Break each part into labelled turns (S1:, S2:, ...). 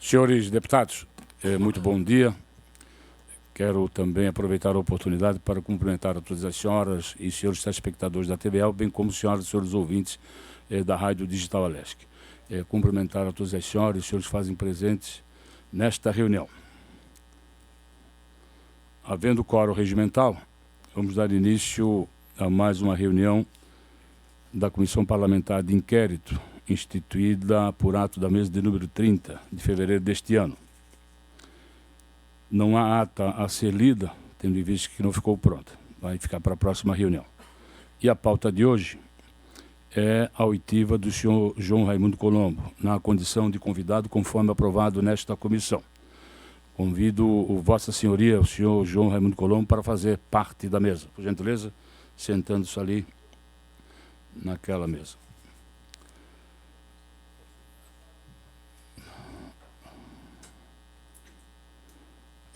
S1: Senhores deputados, muito bom dia. Quero também aproveitar a oportunidade para cumprimentar a todas as senhoras e senhores telespectadores da TVL, bem como senhoras e senhores ouvintes da Rádio Digital Alesc. Cumprimentar a todas as senhoras e senhores que fazem presentes nesta reunião. Havendo quórum regimental, vamos dar início a mais uma reunião da Comissão Parlamentar de Inquérito, instituída por ato da mesa de número 30 de fevereiro deste ano. Não há ata a ser lida, tendo em vista que não ficou pronta. Vai ficar para a próxima reunião. E a pauta de hoje é a oitiva do senhor João Raimundo Colombo, na condição de convidado, conforme aprovado nesta comissão. Convido Vossa Senhoria, o senhor João Raimundo Colombo, para fazer parte da mesa. Por gentileza, sentando-se ali naquela mesa.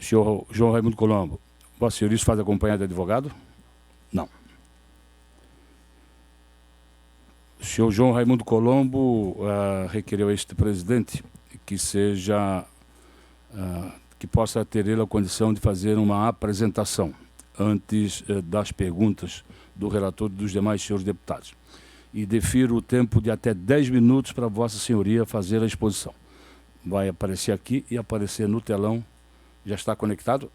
S1: Senhor João Raimundo Colombo, Vossa Senhoria se faz acompanhar de advogado? Não. O senhor João Raimundo Colombo requereu a este presidente que que possa ter ele a condição de fazer uma apresentação antes das perguntas do relator e dos demais senhores deputados. E defiro o tempo de até 10 minutos para Vossa Senhoria fazer a exposição. Vai aparecer aqui e aparecer no telão. Já está conectado?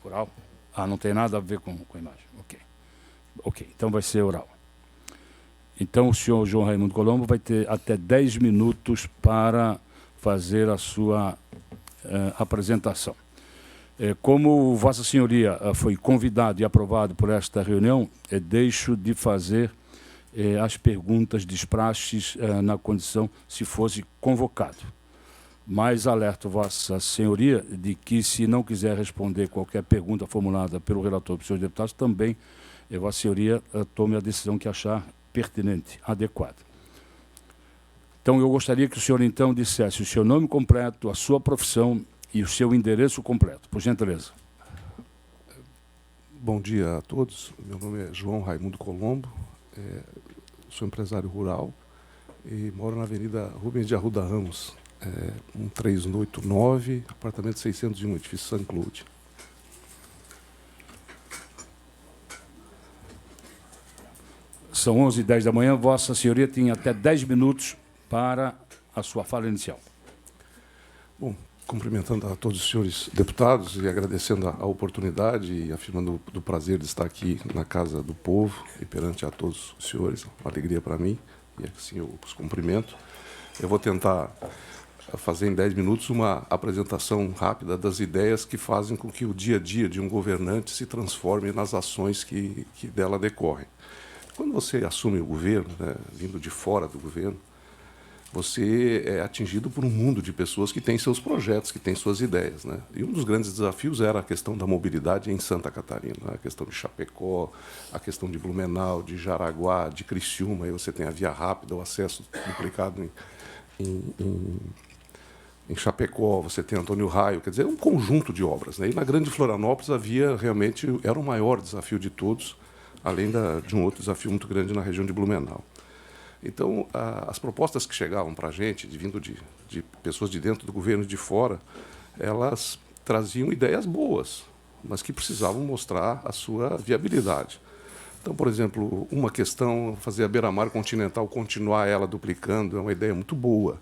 S1: Oral? Não tem nada a ver com a imagem. Ok, então vai ser oral. Então o senhor João Raimundo Colombo vai ter até 10 minutos para fazer a sua apresentação. Como Vossa Senhoria foi convidado e aprovado por esta reunião, deixo de fazer as perguntas despraxes na condição se fosse convocado. Mas alerto Vossa Senhoria de que, se não quiser responder qualquer pergunta formulada pelo relator dos senhores deputados, também Vossa Senhoria tome a decisão que achar pertinente, adequada. Então, eu gostaria que o senhor, então, dissesse o seu nome completo, a sua profissão e o seu endereço completo. Por gentileza.
S2: Bom dia a todos. Meu nome é João Raimundo Colombo. Sou empresário rural e moro na Avenida Rubens de Arruda Ramos, 1389, apartamento 601, edifício St. Claude.
S1: São 11h10 da manhã. Vossa Senhoria tem até 10 minutos para a sua fala inicial.
S2: Bom, cumprimentando a todos os senhores deputados e agradecendo a oportunidade e afirmando do prazer de estar aqui na Casa do Povo e perante a todos os senhores, uma alegria para mim, e assim eu os cumprimento. Eu vou tentar fazer em 10 minutos uma apresentação rápida das ideias que fazem com que o dia a dia de um governante se transforme nas ações que dela decorrem. Quando você assume o governo, né, vindo de fora do governo, você é atingido por um mundo de pessoas que têm seus projetos, que têm suas ideias, né? E um dos grandes desafios era a questão da mobilidade em Santa Catarina, né? A questão de Chapecó, a questão de Blumenau, de Jaraguá, de Criciúma. Aí você tem a via rápida, o acesso duplicado em Chapecó, você tem Antônio Raio, quer dizer, um conjunto de obras, né? E na Grande Florianópolis havia realmente, era o maior desafio de todos, além de um outro desafio muito grande na região de Blumenau. Então, as propostas que chegavam para a gente, vindo de pessoas de dentro do governo e de fora, elas traziam ideias boas, mas que precisavam mostrar a sua viabilidade. Então, por exemplo, uma questão, fazer a beira-mar continental, continuar ela duplicando, é uma ideia muito boa,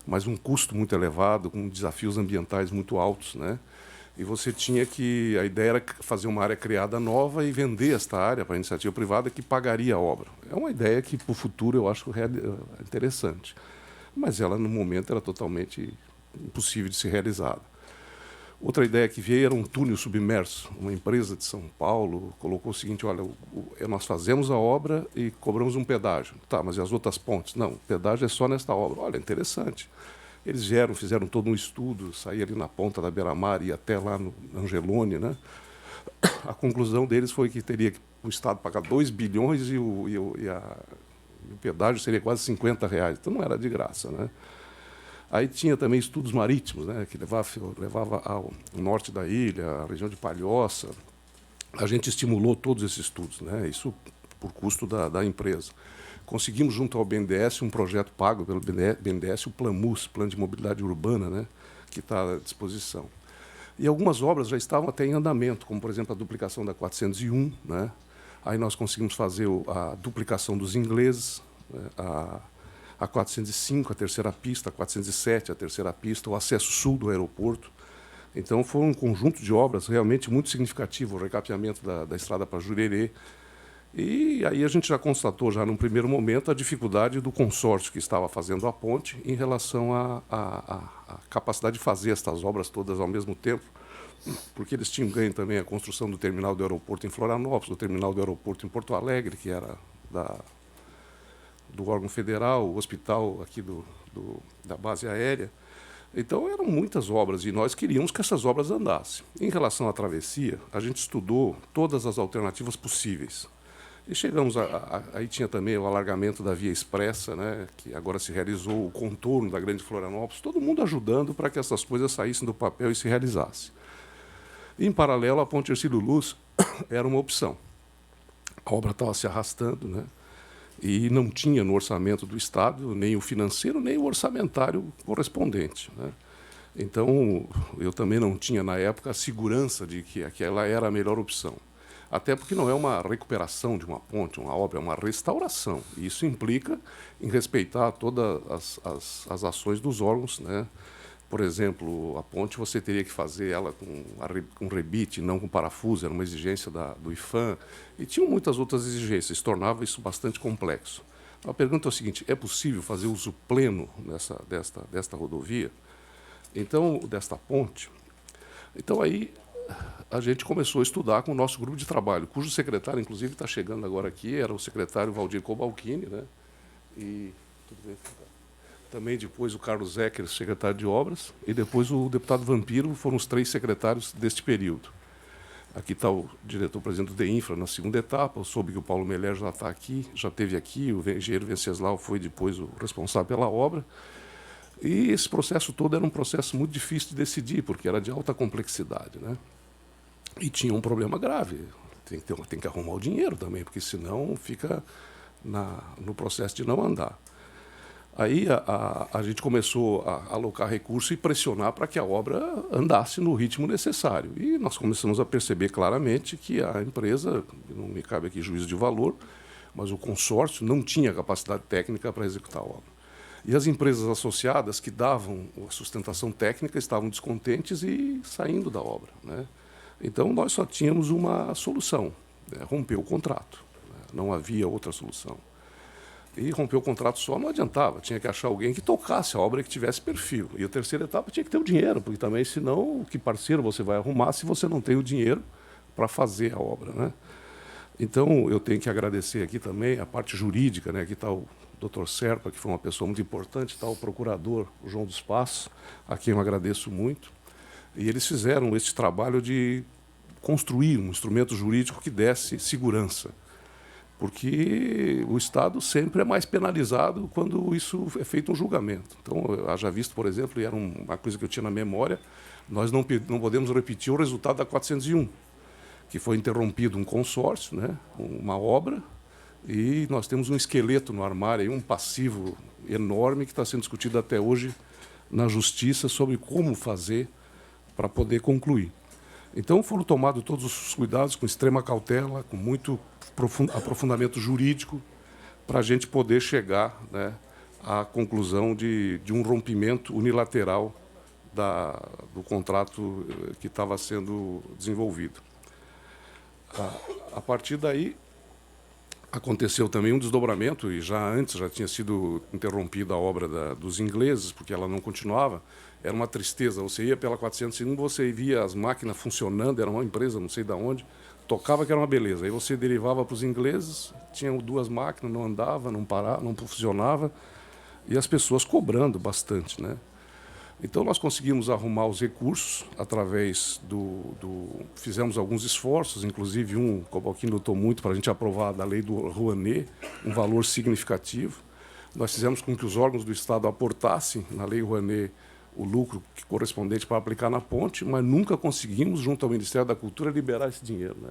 S2: mas um custo muito elevado, com desafios ambientais muito altos, né? E você tinha a ideia era fazer uma área criada nova e vender esta área para a iniciativa privada que pagaria a obra. É uma ideia que, para o futuro, eu acho interessante. Mas ela, no momento, era totalmente impossível de ser realizada. Outra ideia que veio era um túnel submerso. Uma empresa de São Paulo colocou o seguinte: olha, nós fazemos a obra e cobramos um pedágio. Tá, mas e as outras pontes? Não, o pedágio é só nesta obra. Olha, interessante. Eles fizeram todo um estudo, saí ali na ponta da beira-mar e até lá no Angelone, né? A conclusão deles foi que teria que o Estado pagar 2 bilhões e o pedágio seria quase R$50. Então não era de graça, né? Aí tinha também estudos marítimos, né, que levava ao norte da ilha, a região de Palhoça. A gente estimulou todos esses estudos, né, isso por custo da empresa. conseguimos, junto ao BNDES, um projeto pago pelo BNDES, o PLAMUS, Plano de Mobilidade Urbana, né, que está à disposição. E algumas obras já estavam até em andamento, como, por exemplo, a duplicação da 401, né? Aí nós conseguimos fazer a duplicação dos ingleses, né? A 405, a terceira pista, a 407, a terceira pista, o acesso sul do aeroporto. Então, foi um conjunto de obras realmente muito significativo, o recapeamento da estrada para Jurerê. E aí a gente já constatou, já num primeiro momento, a dificuldade do consórcio que estava fazendo a ponte em relação à capacidade de fazer estas obras todas ao mesmo tempo, porque eles tinham ganho também a construção do terminal do aeroporto em Florianópolis, do terminal do aeroporto em Porto Alegre, que era do órgão federal, o hospital aqui da base aérea. Então, eram muitas obras e nós queríamos que essas obras andassem. Em relação à travessia, a gente estudou todas as alternativas possíveis. E chegamos aí tinha também o alargamento da via expressa, né, que agora se realizou, o contorno da Grande Florianópolis, todo mundo ajudando para que essas coisas saíssem do papel e se realizassem. Em paralelo, a Ponte Hercílio Luz era uma opção. A obra estava se arrastando, né, e não tinha no orçamento do Estado nem o financeiro, nem o orçamentário correspondente, né. Então, eu também não tinha, na época, a segurança de que aquela era a melhor opção. Até porque não é uma recuperação de uma ponte, uma obra, é uma restauração. E isso implica em respeitar todas as ações dos órgãos, né? Por exemplo, a ponte você teria que fazer ela com rebite, não com parafuso, era uma exigência do IFAM. E tinham muitas outras exigências, tornava isso bastante complexo. A pergunta é o seguinte, é possível fazer uso pleno desta rodovia? Então, desta ponte? Então, aí a gente começou a estudar com o nosso grupo de trabalho, cujo secretário, inclusive, está chegando agora aqui, era o secretário Valdir Cobalcini, né? E tudo bem, também depois o Carlos Zecker, secretário de Obras, e depois o deputado Vampiro, foram os 3 secretários deste período. Aqui está o diretor-presidente do DEINFRA na segunda etapa, eu soube que o Paulo Meller já está aqui, já esteve aqui, o engenheiro Venceslau foi depois o responsável pela obra. E esse processo todo era um processo muito difícil de decidir, porque era de alta complexidade, né? E tinha um problema grave, tem que arrumar o dinheiro também, porque senão fica no processo de não andar. Aí a gente começou a alocar recursos e pressionar para que a obra andasse no ritmo necessário. E nós começamos a perceber claramente que a empresa, não me cabe aqui juízo de valor, mas o consórcio não tinha capacidade técnica para executar a obra. E as empresas associadas que davam a sustentação técnica estavam descontentes e saindo da obra, né? Então, nós só tínhamos uma solução, né? Romper o contrato, né? Não havia outra solução. E romper o contrato só não adiantava, tinha que achar alguém que tocasse a obra e que tivesse perfil. E a terceira etapa tinha que ter o dinheiro, porque também, senão, que parceiro você vai arrumar se você não tem o dinheiro para fazer a obra, né? Então, eu tenho que agradecer aqui também a parte jurídica, né? Aqui está o Dr. Serpa, que foi uma pessoa muito importante, está o procurador, o João dos Passos, a quem eu agradeço muito. E eles fizeram este trabalho de construir um instrumento jurídico que desse segurança, porque o Estado sempre é mais penalizado quando isso é feito um julgamento. Então, haja visto, por exemplo, e era uma coisa que eu tinha na memória, nós não podemos repetir o resultado da 401, que foi interrompido um consórcio, né, uma obra, e nós temos um esqueleto no armário, um passivo enorme que está sendo discutido até hoje na Justiça sobre como fazer para poder concluir. Então, foram tomados todos os cuidados, com extrema cautela, com muito aprofundamento jurídico, para a gente poder chegar, né, à conclusão de um rompimento unilateral do contrato que estava sendo desenvolvido. A partir daí, aconteceu também um desdobramento, e antes já tinha sido interrompida a obra dos ingleses, porque ela não continuava. Era uma tristeza. Você ia pela 401, você via as máquinas funcionando, era uma empresa, não sei de onde, tocava que era uma beleza. Aí você derivava para os ingleses, tinham 2 máquinas, não andava, não parava, não funcionava, e as pessoas cobrando bastante, né? Então, nós conseguimos arrumar os recursos através fizemos alguns esforços, inclusive o Cobalcini lutou muito para a gente aprovar da lei do Rouanet, um valor significativo. Nós fizemos com que os órgãos do Estado aportassem na lei Rouanet o lucro correspondente para aplicar na ponte, mas nunca conseguimos, junto ao Ministério da Cultura, liberar esse dinheiro, né?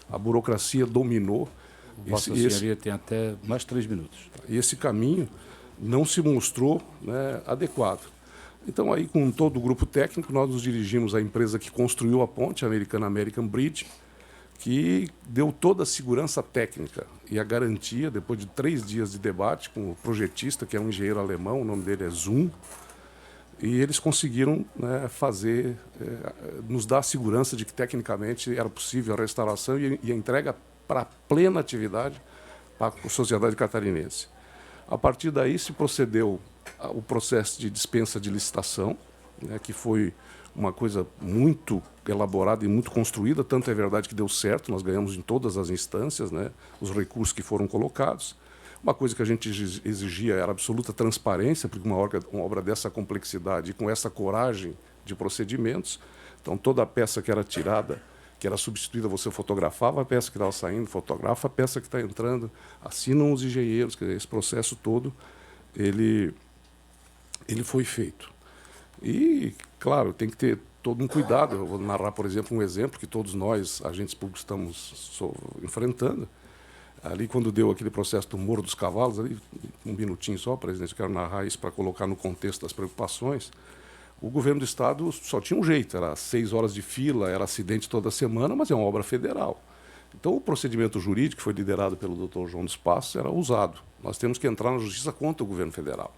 S2: A burocracia dominou.
S1: Vossa Senhoria tem até mais 3 minutos.
S2: E esse caminho não se mostrou, né, adequado. Então, aí, com todo o grupo técnico, nós nos dirigimos à empresa que construiu a ponte, a American Bridge, que deu toda a segurança técnica e a garantia, depois de 3 dias de debate com o projetista, que é um engenheiro alemão, o nome dele é Zum, e eles conseguiram, né, nos dar a segurança de que tecnicamente era possível a restauração e a entrega para plena atividade para a sociedade catarinense. A partir daí se procedeu o processo de dispensa de licitação, né, que foi uma coisa muito elaborada e muito construída, tanto é verdade que deu certo, nós ganhamos em todas as instâncias, né, os recursos que foram colocados. Uma coisa que a gente exigia era absoluta transparência, porque uma obra dessa complexidade e com essa coragem de procedimentos, então toda a peça que era tirada, que era substituída, você fotografava a peça que estava saindo, fotografa a peça que está entrando, assinam os engenheiros, que esse processo todo, ele foi feito. E, claro, tem que ter todo um cuidado. Eu vou narrar, por exemplo, um exemplo que todos nós, agentes públicos, estamos enfrentando. Ali, quando deu aquele processo do Morro dos Cavalos, ali, um minutinho só, presidente, eu quero narrar isso para colocar no contexto das preocupações. O governo do Estado só tinha um jeito, era 6 horas de fila, era acidente toda semana, mas é uma obra federal. Então, o procedimento jurídico que foi liderado pelo Dr. João dos Passos era usado. Nós temos que entrar na justiça contra o governo federal.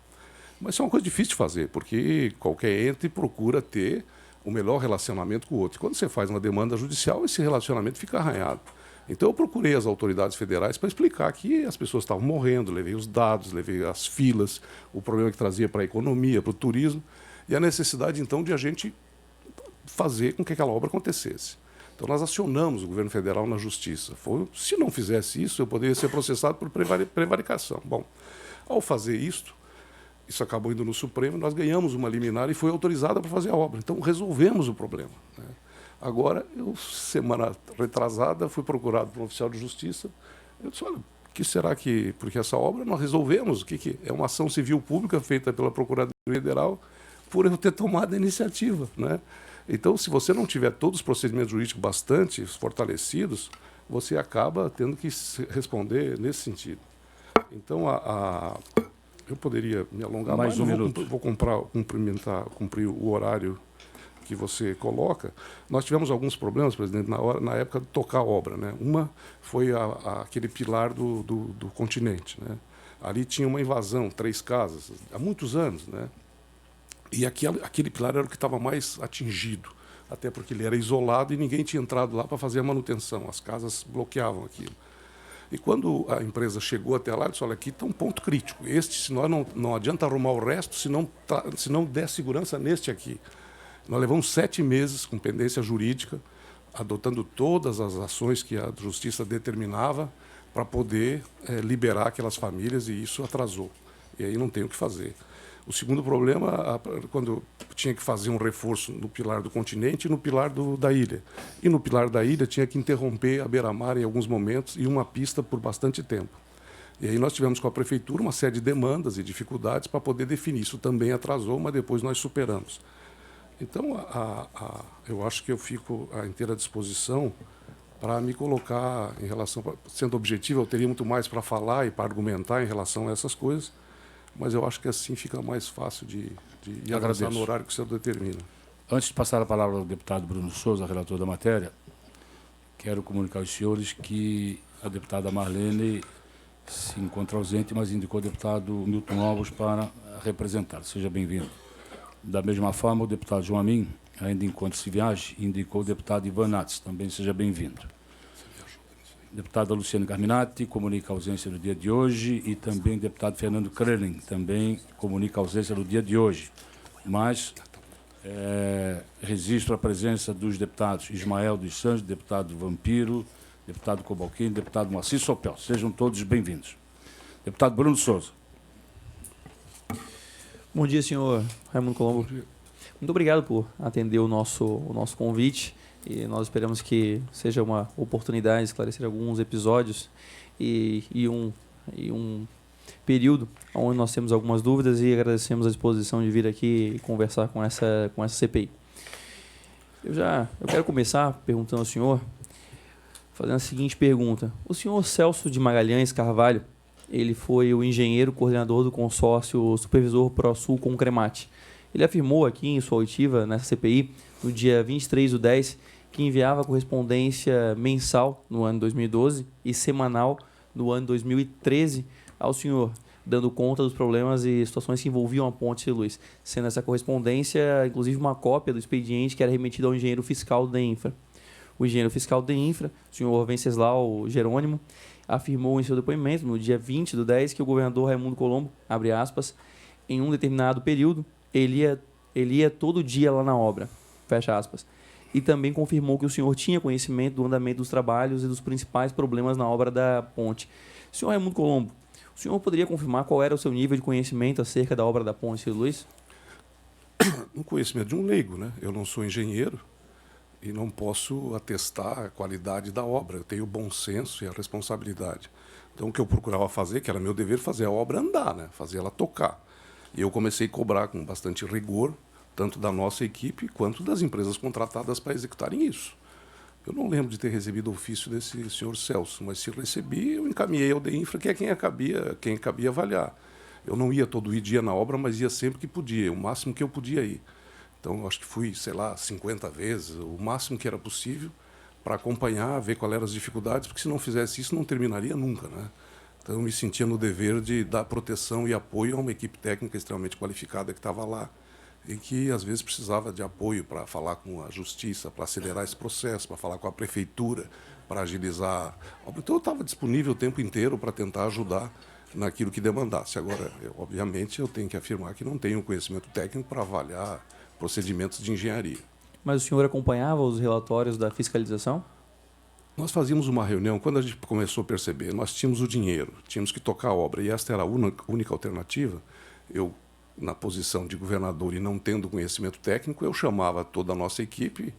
S2: Mas isso é uma coisa difícil de fazer, porque qualquer ente procura ter o melhor relacionamento com o outro. Quando você faz uma demanda judicial, esse relacionamento fica arranhado. Então, eu procurei as autoridades federais para explicar que as pessoas estavam morrendo, levei os dados, levei as filas, o problema que trazia para a economia, para o turismo, e a necessidade, então, de a gente fazer com que aquela obra acontecesse. Então, nós acionamos o governo federal na justiça. Se não fizesse isso, eu poderia ser processado por prevaricação. Bom, ao fazer isso acabou indo no Supremo, nós ganhamos uma liminar e foi autorizada para fazer a obra. Então, resolvemos o problema, né? Agora, semana retrasada, fui procurado por um oficial de justiça. Eu disse, olha, o que será que... Porque essa obra nós resolvemos. É uma ação civil pública feita pela Procuradoria Federal por eu ter tomado a iniciativa, né? Então, se você não tiver todos os procedimentos jurídicos bastante fortalecidos, você acaba tendo que responder nesse sentido. Então, eu poderia me alongar
S1: mais um minuto.
S2: Vou cumprir o horário que você coloca. Nós tivemos alguns problemas, presidente, na época de tocar a obra, né? Uma foi aquele pilar do continente, né? Ali tinha uma invasão, 3 casas, há muitos anos, né? E aquele pilar era o que estava mais atingido, até porque ele era isolado e ninguém tinha entrado lá para fazer a manutenção, as casas bloqueavam aquilo. E quando a empresa chegou até lá, disse, olha, aqui está um ponto crítico. Se nós não adianta arrumar o resto, se não der segurança neste aqui. Nós levamos 7 meses com pendência jurídica, adotando todas as ações que a justiça determinava para poder liberar aquelas famílias, e isso atrasou. E aí não tem o que fazer. O segundo problema, quando tinha que fazer um reforço no pilar do continente e no pilar da ilha. E no pilar da ilha tinha que interromper a beira-mar em alguns momentos e uma pista por bastante tempo. E aí nós tivemos com a prefeitura uma série de demandas e dificuldades para poder definir. Isso também atrasou, mas depois nós superamos. Então, eu acho que eu fico à inteira disposição para me colocar em relação... Sendo objetivo, eu teria muito mais para falar e para argumentar em relação a essas coisas, mas eu acho que assim fica mais fácil de avançar no horário que o senhor determina.
S1: Antes de passar a palavra ao deputado Bruno Souza, relator da matéria, quero comunicar aos senhores que a deputada Marlene se encontra ausente, mas indicou o deputado Milton Alves para representar. Seja bem-vindo. Da mesma forma, o deputado João Amin, ainda encontra-se em viagem, indicou o deputado Ivan Nats. Também seja bem-vindo. Deputada Luciane Carminati comunica a ausência no dia de hoje, e também o deputado Fernando Krelin também comunica a ausência no dia de hoje. Mas registro a presença dos deputados Ismael dos Santos, deputado Vampiro, deputado Cobalquini, deputado Moacir Sopel. Sejam todos bem-vindos. Deputado Bruno Souza.
S3: Bom dia, senhor Raimundo Colombo. Muito obrigado por atender o nosso convite, e nós esperamos que seja uma oportunidade de esclarecer alguns episódios e um período onde nós temos algumas dúvidas, e agradecemos a disposição de vir aqui e conversar com essa CPI. Eu quero começar perguntando ao senhor, fazendo a seguinte pergunta. O senhor Celso de Magalhães Carvalho, ele foi o engenheiro coordenador do consórcio supervisor ProSul com Cremate. Ele afirmou aqui em sua oitiva, nessa CPI, no dia 23/10, que enviava correspondência mensal no ano 2012 e semanal no ano 2013 ao senhor, dando conta dos problemas e situações que envolviam a Ponte Luiz, sendo essa correspondência, inclusive, uma cópia do expediente que era remetido ao engenheiro fiscal da Infra. O engenheiro fiscal da Infra, o senhor Venceslau Jerônimo, afirmou em seu depoimento, no dia 20/10, que o governador Raimundo Colombo, abre aspas, em um determinado período, ele ia todo dia lá na obra, fecha aspas. E também confirmou que o senhor tinha conhecimento do andamento dos trabalhos e dos principais problemas na obra da ponte. Senhor Raimundo Colombo, o senhor poderia confirmar qual era o seu nível de conhecimento acerca da obra da Ponte Luiz?
S2: Um conhecimento de um leigo, né? Eu não sou engenheiro e não posso atestar a qualidade da obra. Eu tenho o bom senso e a responsabilidade. Então, o que eu procurava fazer, que era meu dever, fazer a obra andar, né? Fazer ela tocar. E eu comecei a cobrar com bastante rigor, tanto da nossa equipe quanto das empresas contratadas para executarem isso. Eu não lembro de ter recebido o ofício desse senhor Celso, mas se recebi, eu encaminhei ao DEINFRA, que é quem cabia avaliar. Eu não ia todo dia na obra, mas ia sempre que podia, o máximo que eu podia ir. Então, eu acho que fui, 50 vezes, o máximo que era possível, para acompanhar, ver quais eram as dificuldades, porque se não fizesse isso, não terminaria nunca, né? Então, eu me sentia no dever de dar proteção e apoio a uma equipe técnica extremamente qualificada que estava lá e que, às vezes, precisava de apoio para falar com a justiça, para acelerar esse processo, para falar com a prefeitura, para agilizar. Então, eu estava disponível o tempo inteiro para tentar ajudar naquilo que demandasse. Agora, obviamente, eu tenho que afirmar que não tenho conhecimento técnico para avaliar procedimentos de engenharia.
S3: Mas o senhor acompanhava os relatórios da fiscalização?
S2: Nós fazíamos uma reunião, quando a gente começou a perceber, nós tínhamos o dinheiro, tínhamos que tocar a obra, e esta era a única alternativa. Eu, na posição de governador e não tendo conhecimento técnico, eu chamava toda a nossa equipe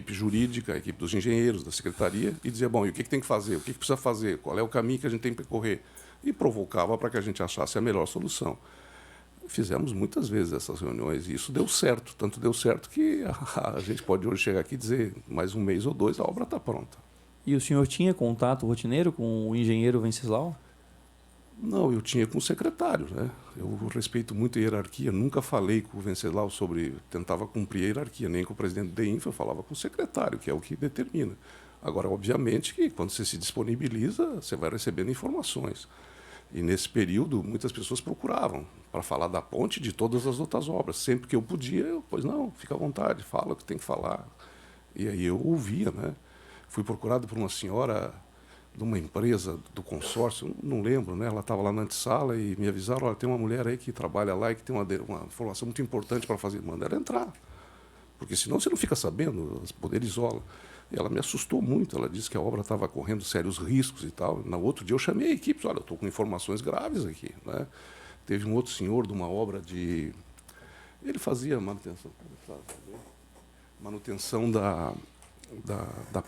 S2: jurídica, a equipe dos engenheiros, da secretaria, e dizia, bom, e o que tem que fazer? O que precisa fazer? Qual é o caminho que a gente tem que percorrer? E provocava para que a gente achasse a melhor solução. Fizemos muitas vezes essas reuniões e isso deu certo. Tanto deu certo que a gente pode hoje chegar aqui e dizer, mais um mês ou dois, a obra está pronta.
S3: E o senhor tinha contato rotineiro com o engenheiro Venceslau?
S2: Não, eu tinha com o secretário, né? Eu respeito muito a hierarquia, nunca falei com o Venceslau tentava cumprir a hierarquia, nem com o presidente da Infra, eu falava com o secretário, que é o que determina. Agora, obviamente que quando você se disponibiliza, você vai recebendo informações. E nesse período, muitas pessoas procuravam para falar da ponte e de todas as outras obras. Sempre que eu podia, pois não, fica à vontade, fala o que tem que falar. E aí eu ouvia, né? Fui procurado por uma senhora de uma empresa do consórcio, não lembro, né? Ela estava lá na antessala e me avisaram, olha, tem uma mulher aí que trabalha lá e que tem uma informação muito importante para fazer. Manda ela entrar, porque senão você não fica sabendo, o poder isola. E ela me assustou muito, ela disse que a obra estava correndo sérios riscos e tal. No outro dia eu chamei a equipe, olha, eu estou com informações graves aqui, né? Teve um outro senhor de uma obra de... Ele fazia manutenção da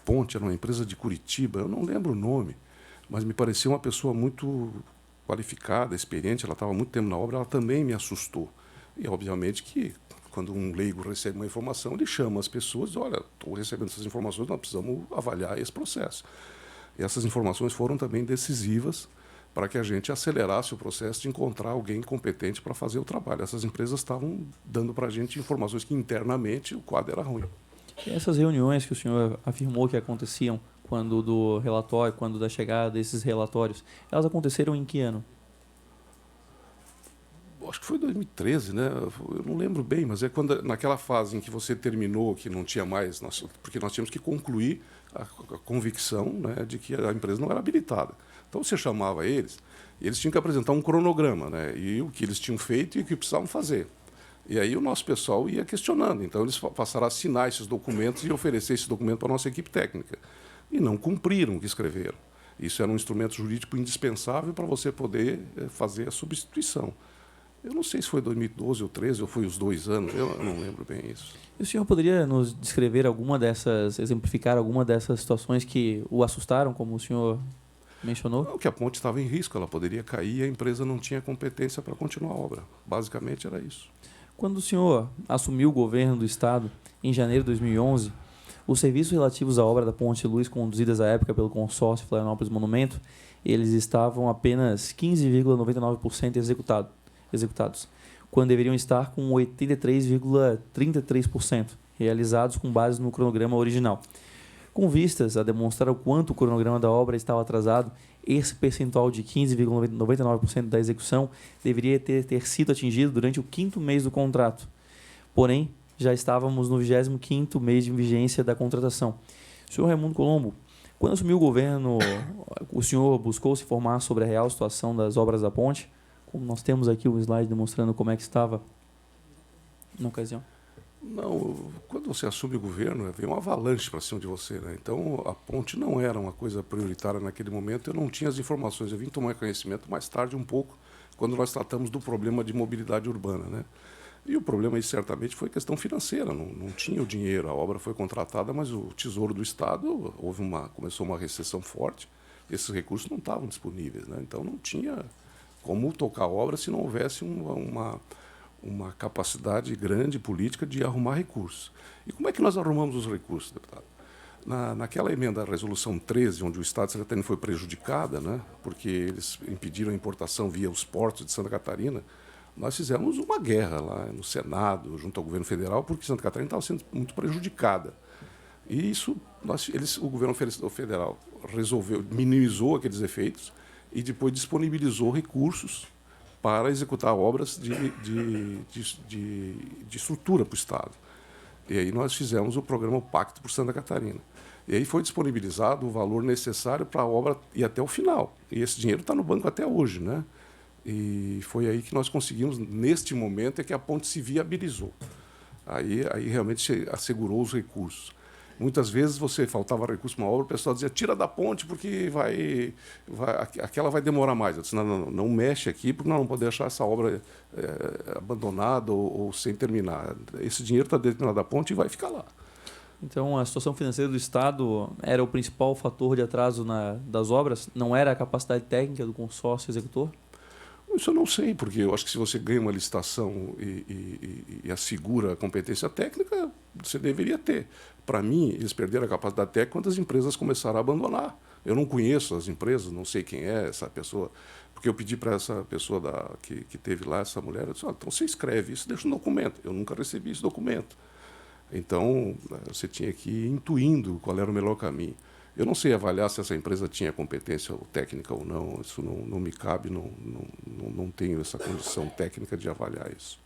S2: ponte, era uma empresa de Curitiba, eu não lembro o nome, mas me parecia uma pessoa muito qualificada, experiente, ela estava há muito tempo na obra, ela também me assustou. E, obviamente, que quando um leigo recebe uma informação, ele chama as pessoas e diz, olha, estou recebendo essas informações, nós precisamos avaliar esse processo. E essas informações foram também decisivas para que a gente acelerasse o processo de encontrar alguém competente para fazer o trabalho. Essas empresas estavam dando para a gente informações que internamente o quadro era ruim.
S3: E essas reuniões que o senhor afirmou que aconteciam quando do relatório, quando da chegada desses relatórios, elas aconteceram em que ano?
S2: Acho que foi 2013, né? Eu não lembro bem, mas é quando naquela fase em que você terminou, que não tinha mais, porque nós tínhamos que concluir a convicção, né, de que a empresa não era habilitada. Então você chamava eles, e eles tinham que apresentar um cronograma, né, e o que eles tinham feito e o que precisavam fazer. E aí o nosso pessoal ia questionando. Então eles passaram a assinar esses documentos e oferecer esse documento para a nossa equipe técnica. E não cumpriram o que escreveram. Isso era um instrumento jurídico indispensável para você poder fazer a substituição. Eu não sei se foi 2012 ou 2013, ou foi os 2 anos, eu não lembro bem isso.
S3: E o senhor poderia nos descrever exemplificar alguma dessas situações que o assustaram, como o senhor mencionou?
S2: Não, que a ponte estava em risco, ela poderia cair e a empresa não tinha competência para continuar a obra. Basicamente era isso.
S3: Quando o senhor assumiu o governo do Estado, em janeiro de 2011, Os serviços relativos à obra da Ponte Luz, conduzidas à época pelo consórcio Florianópolis Monumento, eles estavam apenas 15,99% executados, quando deveriam estar com 83,33%, realizados com base no cronograma original. Com vistas a demonstrar o quanto o cronograma da obra estava atrasado, esse percentual de 15,99% da execução deveria ter sido atingido durante o 5º mês do contrato. Porém, já estávamos no 25º mês de vigência da contratação. Senhor Raimundo Colombo, quando assumiu o governo, o senhor buscou se informar sobre a real situação das obras da ponte? Como nós temos aqui o slide demonstrando como é que estava na ocasião.
S2: Não, quando você assume o governo, vem uma avalanche para cima de você, né? Então, a ponte não era uma coisa prioritária naquele momento, eu não tinha as informações, eu vim tomar conhecimento mais tarde um pouco, quando nós tratamos do problema de mobilidade urbana, né? E o problema aí certamente foi questão financeira, não tinha o dinheiro, a obra foi contratada, mas o Tesouro do Estado, começou uma recessão forte, esses recursos não estavam disponíveis, né? Então não tinha como tocar a obra se não houvesse uma capacidade grande política de arrumar recursos. E como é que nós arrumamos os recursos, deputado? Naquela emenda à Resolução 13, onde o Estado de Santa Catarina foi prejudicada, né, porque eles impediram a importação via os portos de Santa Catarina, nós fizemos uma guerra lá no Senado, junto ao governo federal, porque Santa Catarina estava sendo muito prejudicada. E isso, o governo federal minimizou aqueles efeitos e depois disponibilizou recursos para executar obras de estrutura para o Estado. E aí nós fizemos o programa Pacto por Santa Catarina. E aí foi disponibilizado o valor necessário para a obra ir até o final. E esse dinheiro está no banco até hoje, né? E foi aí que nós conseguimos, neste momento, é que a ponte se viabilizou. Aí realmente se assegurou os recursos. Muitas vezes faltava recurso para uma obra, o pessoal dizia, tira da ponte porque aquela vai demorar mais. Eu disse, não mexe aqui porque nós não podemos deixar essa obra abandonada ou sem terminar. Esse dinheiro está destinado da ponte e vai ficar lá.
S3: Então, a situação financeira do Estado era o principal fator de atraso das obras? Não era a capacidade técnica do consórcio executor?
S2: Isso eu não sei, porque eu acho que se você ganha uma licitação e assegura a competência técnica, você deveria ter. Para mim, eles perderam a capacidade técnica quando as empresas começaram a abandonar. Eu não conheço as empresas, não sei quem é essa pessoa, porque eu pedi para essa pessoa que teve lá, essa mulher, eu disse, então você escreve isso, deixa um documento. Eu nunca recebi esse documento. Então, você tinha que ir intuindo qual era o melhor caminho. Eu não sei avaliar se essa empresa tinha competência técnica ou não, isso não me cabe, não tenho essa condição técnica de avaliar isso.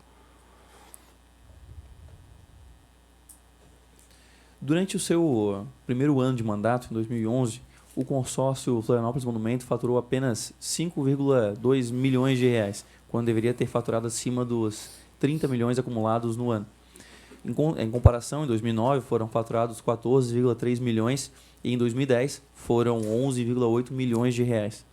S3: Durante o seu primeiro ano de mandato, em 2011, o consórcio Florianópolis Monumento faturou apenas 5,2 milhões de reais, quando deveria ter faturado acima dos 30 milhões acumulados no ano. Em comparação, em 2009 foram faturados 14,3 milhões e em 2010 foram 11,8 milhões de reais.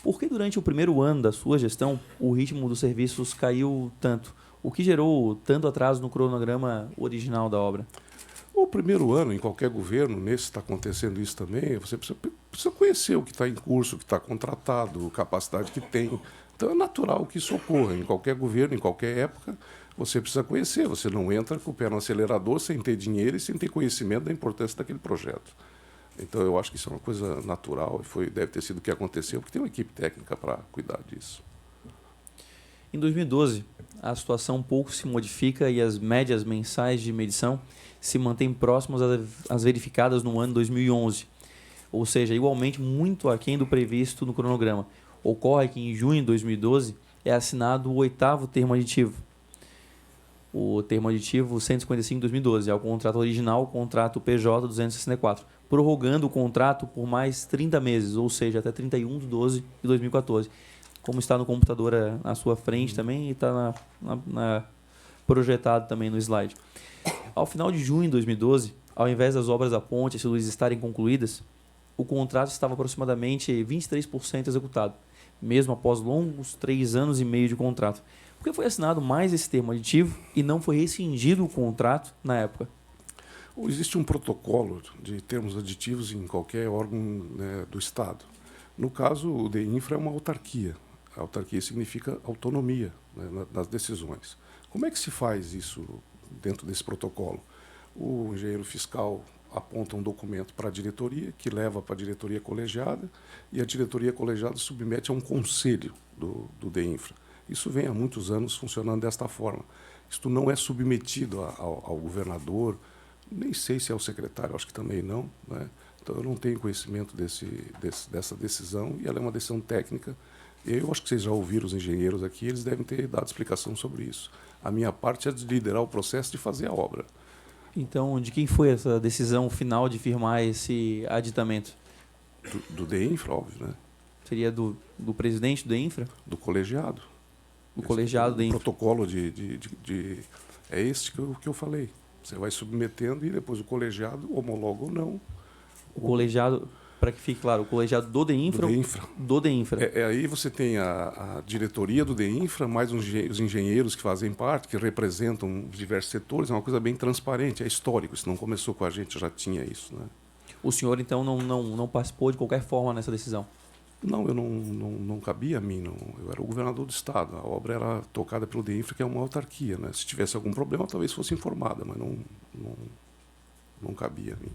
S3: Por que durante o primeiro ano da sua gestão o ritmo dos serviços caiu tanto? O que gerou tanto atraso no cronograma original da obra?
S2: O primeiro ano, em qualquer governo, nesse está acontecendo isso também, você precisa conhecer o que está em curso, o que está contratado, a capacidade que tem. Então é natural que isso ocorra. Em qualquer governo, em qualquer época, você precisa conhecer. Você não entra com o pé no acelerador sem ter dinheiro e sem ter conhecimento da importância daquele projeto. Então eu acho que isso é uma coisa natural e deve ter sido o que aconteceu, porque tem uma equipe técnica para cuidar disso.
S3: Em 2012, a situação um pouco se modifica e as médias mensais de medição se mantêm próximas às verificadas no ano 2011, ou seja, igualmente muito aquém do previsto no cronograma. Ocorre que em junho de 2012 é assinado o 8º termo aditivo. O termo aditivo 155/2012 é o contrato original, o contrato PJ 264, prorrogando o contrato por mais 30 meses, ou seja, até 31/12/2014. Como está no computador à sua frente também e está projetado também no slide. Ao final de junho de 2012, ao invés das obras da ponte e luzes estarem concluídas, o contrato estava aproximadamente 23% executado, mesmo após longos 3 anos e meio de contrato. Por que foi assinado mais esse termo aditivo e não foi rescindido o contrato na época?
S2: Existe um protocolo de termos aditivos em qualquer órgão, né, do Estado. No caso, o DEINFRA é uma autarquia. A autarquia significa autonomia, né, nas decisões. Como é que se faz isso dentro desse protocolo? O engenheiro fiscal aponta um documento para a diretoria, que leva para a diretoria colegiada, e a diretoria colegiada submete a um conselho do DEINFRA. Isso vem há muitos anos funcionando desta forma. Isto não é submetido ao governador, nem sei se é o secretário, acho que também não, né? Então, eu não tenho conhecimento dessa decisão, e ela é uma decisão técnica. Eu acho que vocês já ouviram os engenheiros aqui, eles devem ter dado explicação sobre isso. A minha parte é de liderar o processo de fazer a obra.
S3: Então, de quem foi essa decisão final de firmar esse aditamento?
S2: Do DEINFRA, óbvio, né?
S3: Seria do presidente do DEINFRA?
S2: Do colegiado.
S3: O colegiado do DEINFRA.
S2: O protocolo é este que eu falei. Você vai submetendo e depois o colegiado homologa ou não.
S3: O colegiado, para que fique claro, o colegiado do DEINFRA?
S2: Do DEINFRA.
S3: Do DEINFRA.
S2: Aí você tem a diretoria do DEINFRA, mais os engenheiros que fazem parte, que representam os diversos setores. É uma coisa bem transparente, é histórico. Isso não começou com a gente, já tinha isso, né?
S3: O senhor, então, não participou de qualquer forma nessa decisão?
S2: Não, eu não cabia a mim. Eu era o governador do Estado. A obra era tocada pelo DEINFRA, que é uma autarquia, né? Se tivesse algum problema, talvez fosse informada, mas não cabia a mim.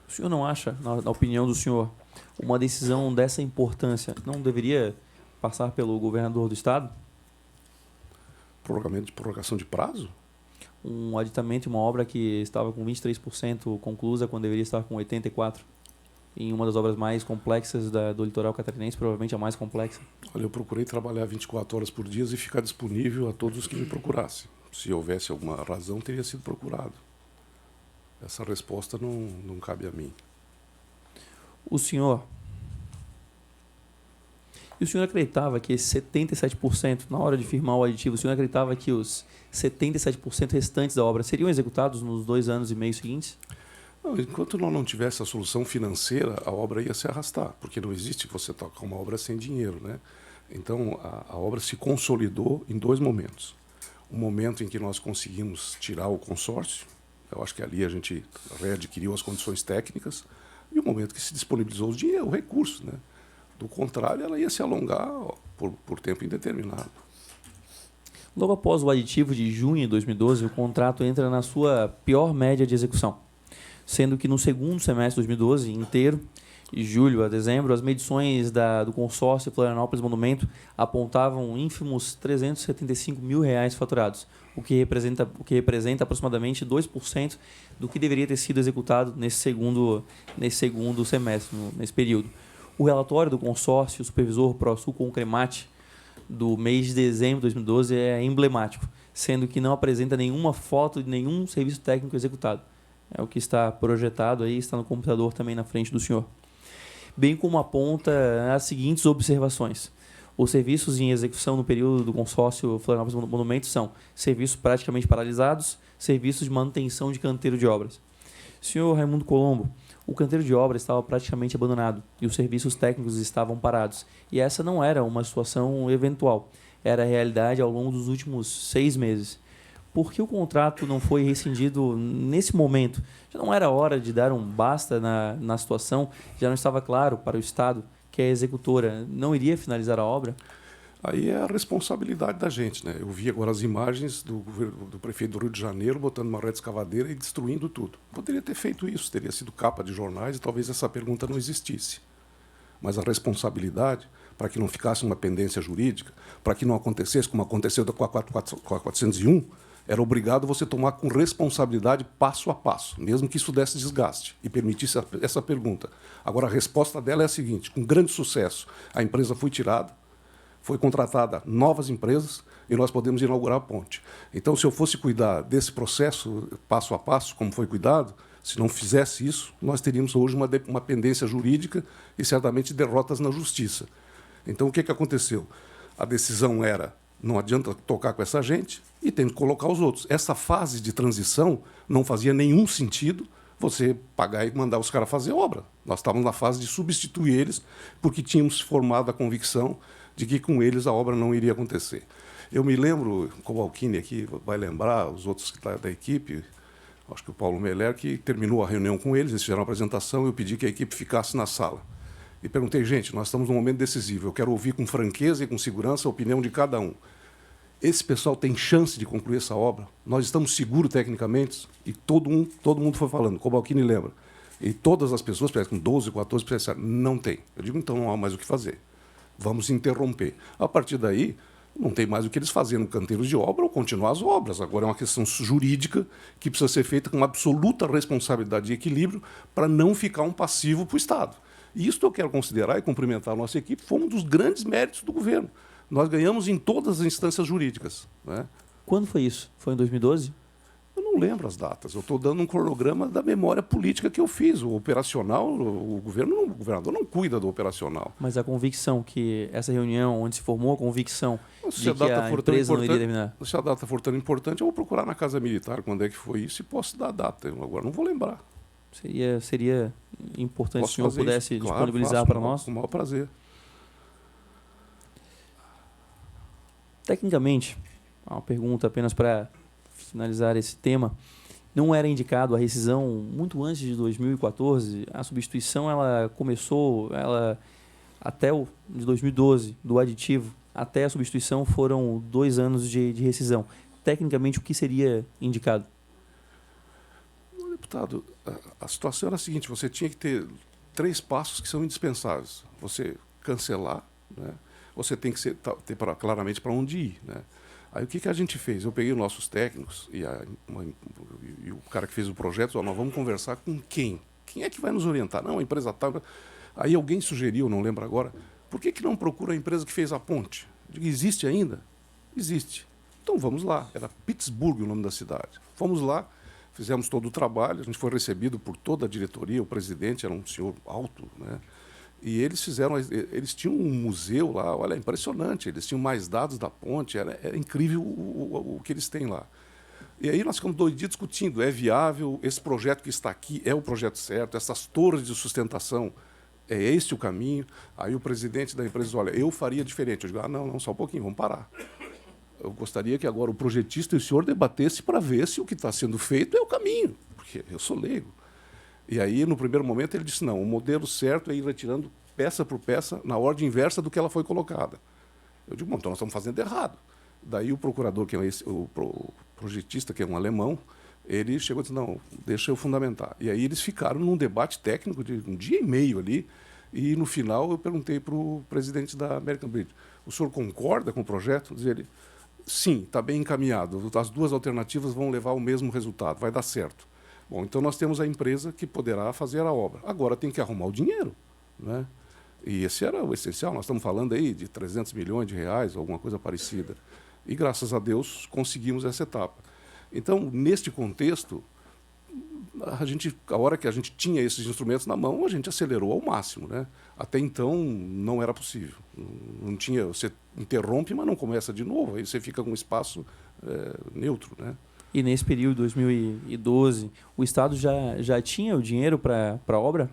S3: O senhor não acha, na opinião do senhor, uma decisão dessa importância não deveria passar pelo governador do Estado?
S2: Prorrogação de prazo?
S3: Um aditamento, uma obra que estava com 23% conclusa, quando deveria estar com 84%. Em uma das obras mais complexas do litoral catarinense, provavelmente a mais complexa.
S2: Olha, eu procurei trabalhar 24 horas por dia e ficar disponível a todos os que me procurassem. Se houvesse alguma razão, teria sido procurado. Essa resposta não cabe a mim.
S3: O senhor acreditava que esse 77%, na hora de firmar o aditivo, o senhor acreditava que os 77% restantes da obra seriam executados nos 2 anos e meio seguintes?
S2: Não, enquanto não tivesse a solução financeira, a obra ia se arrastar, porque não existe você tocar uma obra sem dinheiro, né? Então, a obra se consolidou em 2 momentos. O momento em que nós conseguimos tirar o consórcio, eu acho que ali a gente readquiriu as condições técnicas, e o momento que se disponibilizou o dinheiro, o recurso, né? Do contrário, ela ia se alongar por tempo indeterminado.
S3: Logo após o aditivo de junho de 2012, o contrato entra na sua pior média de execução, sendo que no segundo semestre de 2012 inteiro, de julho a dezembro, as medições do consórcio Florianópolis Monumento apontavam ínfimos R$ 375 mil faturados, o que representa aproximadamente 2% do que deveria ter sido executado nesse segundo semestre, nesse período. O relatório do consórcio supervisor ProSul Concremate do mês de dezembro de 2012 é emblemático, sendo que não apresenta nenhuma foto de nenhum serviço técnico executado. É o que está projetado aí, está no computador também na frente do senhor. Bem como aponta as seguintes observações. Os serviços em execução no período do consórcio Florianópolis Monumentos são serviços praticamente paralisados, serviços de manutenção de canteiro de obras. Senhor Raimundo Colombo, o canteiro de obras estava praticamente abandonado e os serviços técnicos estavam parados. E essa não era uma situação eventual, era a realidade ao longo dos últimos 6 meses. Por que o contrato não foi rescindido nesse momento? Já não era hora de dar um basta na situação? Já não estava claro para o Estado que a executora não iria finalizar a obra?
S2: Aí é a responsabilidade da gente, né? Eu vi agora as imagens do prefeito do Rio de Janeiro botando uma rede escavadeira e destruindo tudo. Poderia ter feito isso, teria sido capa de jornais e talvez essa pergunta não existisse. Mas a responsabilidade, para que não ficasse uma pendência jurídica, para que não acontecesse como aconteceu com a 401, era obrigado você tomar com responsabilidade passo a passo, mesmo que isso desse desgaste e permitisse essa pergunta. Agora, a resposta dela é a seguinte: com grande sucesso, a empresa foi tirada, foi contratada novas empresas e nós podemos inaugurar a ponte. Então, se eu fosse cuidar desse processo passo a passo, como foi cuidado, se não fizesse isso, nós teríamos hoje uma pendência jurídica e certamente derrotas na justiça. Então, o que aconteceu? A decisão era: não adianta tocar com essa gente e tem que colocar os outros. Essa fase de transição não fazia nenhum sentido você pagar e mandar os caras fazer obra. Nós estávamos na fase de substituir eles porque tínhamos formado a convicção de que com eles a obra não iria acontecer. Eu me lembro, como o Alquini aqui vai lembrar, os outros que estão da equipe, acho que o Paulo Meller, que terminou a reunião com eles fizeram uma apresentação e eu pedi que a equipe ficasse na sala. E perguntei: gente, nós estamos num momento decisivo, eu quero ouvir com franqueza e com segurança a opinião de cada um. esse pessoal tem chance de concluir essa obra? Nós estamos seguros tecnicamente? E todo mundo foi falando, o Cobalcini lembra. E todas as pessoas, parece com 12, 14, pensaram, não tem. Eu digo, então não há mais o que fazer. Vamos interromper. A partir daí, não tem mais o que eles fazerem no canteiro de obra ou continuar as obras. Agora é uma questão jurídica que precisa ser feita com absoluta responsabilidade e equilíbrio para não ficar um passivo para o Estado. E isso eu quero considerar e cumprimentar a nossa equipe, foi um dos grandes méritos do governo. Nós ganhamos em todas as instâncias jurídicas. Né?
S3: Quando foi isso? Foi em 2012?
S2: Eu não lembro as datas. Eu estou dando um cronograma da memória política que eu fiz. O operacional, o governador não cuida do operacional.
S3: Mas a convicção que essa reunião, onde se formou a convicção
S2: Se
S3: de
S2: a
S3: que
S2: data
S3: a
S2: for tão
S3: empresa não iria
S2: importante,
S3: terminar.
S2: se a data for tão importante, eu vou procurar na Casa Militar quando é que foi isso e posso dar a data. Eu agora não vou lembrar.
S3: Seria importante
S2: Posso
S3: se o senhor
S2: fazer
S3: pudesse
S2: isso? Claro,
S3: disponibilizar
S2: faço,
S3: para nós.
S2: Com o maior prazer.
S3: Tecnicamente, uma pergunta apenas para finalizar esse tema. Não era indicado a rescisão muito antes de 2014? A substituição ela começou até de 2012, do aditivo, até a substituição foram 2 anos de rescisão. Tecnicamente, o que seria indicado?
S2: Deputado, a situação era a seguinte, você tinha que ter 3 passos que são indispensáveis. Você cancelar, né? Você tem que ter claramente para onde ir. Né? Aí o que a gente fez? Eu peguei os nossos técnicos e o cara que fez o projeto, nós vamos conversar com quem? Quem é que vai nos orientar? Não, a empresa tal. Aí alguém sugeriu, não lembro agora, por que não procura a empresa que fez a ponte? Eu digo, existe ainda? Existe. Então vamos lá. Era Pittsburgh o nome da cidade. Fomos lá, fizemos todo o trabalho, a gente foi recebido por toda a diretoria, o presidente era um senhor alto, né? E eles tinham um museu lá, olha, impressionante, eles tinham mais dados da ponte, era incrível o que eles têm lá. E aí nós ficamos 2 dias discutindo, é viável, esse projeto que está aqui é o projeto certo, essas torres de sustentação, é este o caminho? Aí o presidente da empresa diz, olha, eu faria diferente. Eu digo, não, só um pouquinho, vamos parar. Eu gostaria que agora o projetista e o senhor debatesse para ver se o que está sendo feito é o caminho, porque eu sou leigo. E aí, no primeiro momento, ele disse, não, o modelo certo é ir retirando peça por peça na ordem inversa do que ela foi colocada. Eu digo, bom, então nós estamos fazendo errado. Daí o procurador, que é o projetista, que é um alemão, ele chegou e disse, não, deixa eu fundamentar. E aí eles ficaram num debate técnico de 1 dia e meio ali, e no final eu perguntei para o presidente da American Bridge, o senhor concorda com o projeto? Diz ele, sim, está bem encaminhado, as 2 alternativas vão levar ao mesmo resultado, vai dar certo. Bom, então nós temos a empresa que poderá fazer a obra. Agora tem que arrumar o dinheiro. Né? E esse era o essencial. Nós estamos falando aí de 300 milhões de reais, alguma coisa parecida. E, graças a Deus, conseguimos essa etapa. Então, neste contexto, a hora que a gente tinha esses instrumentos na mão, a gente acelerou ao máximo. Né? Até então, não era possível. Não tinha, você interrompe, mas não começa de novo. Aí você fica com um espaço neutro. Né?
S3: E nesse período, 2012, o Estado já tinha o dinheiro para a obra?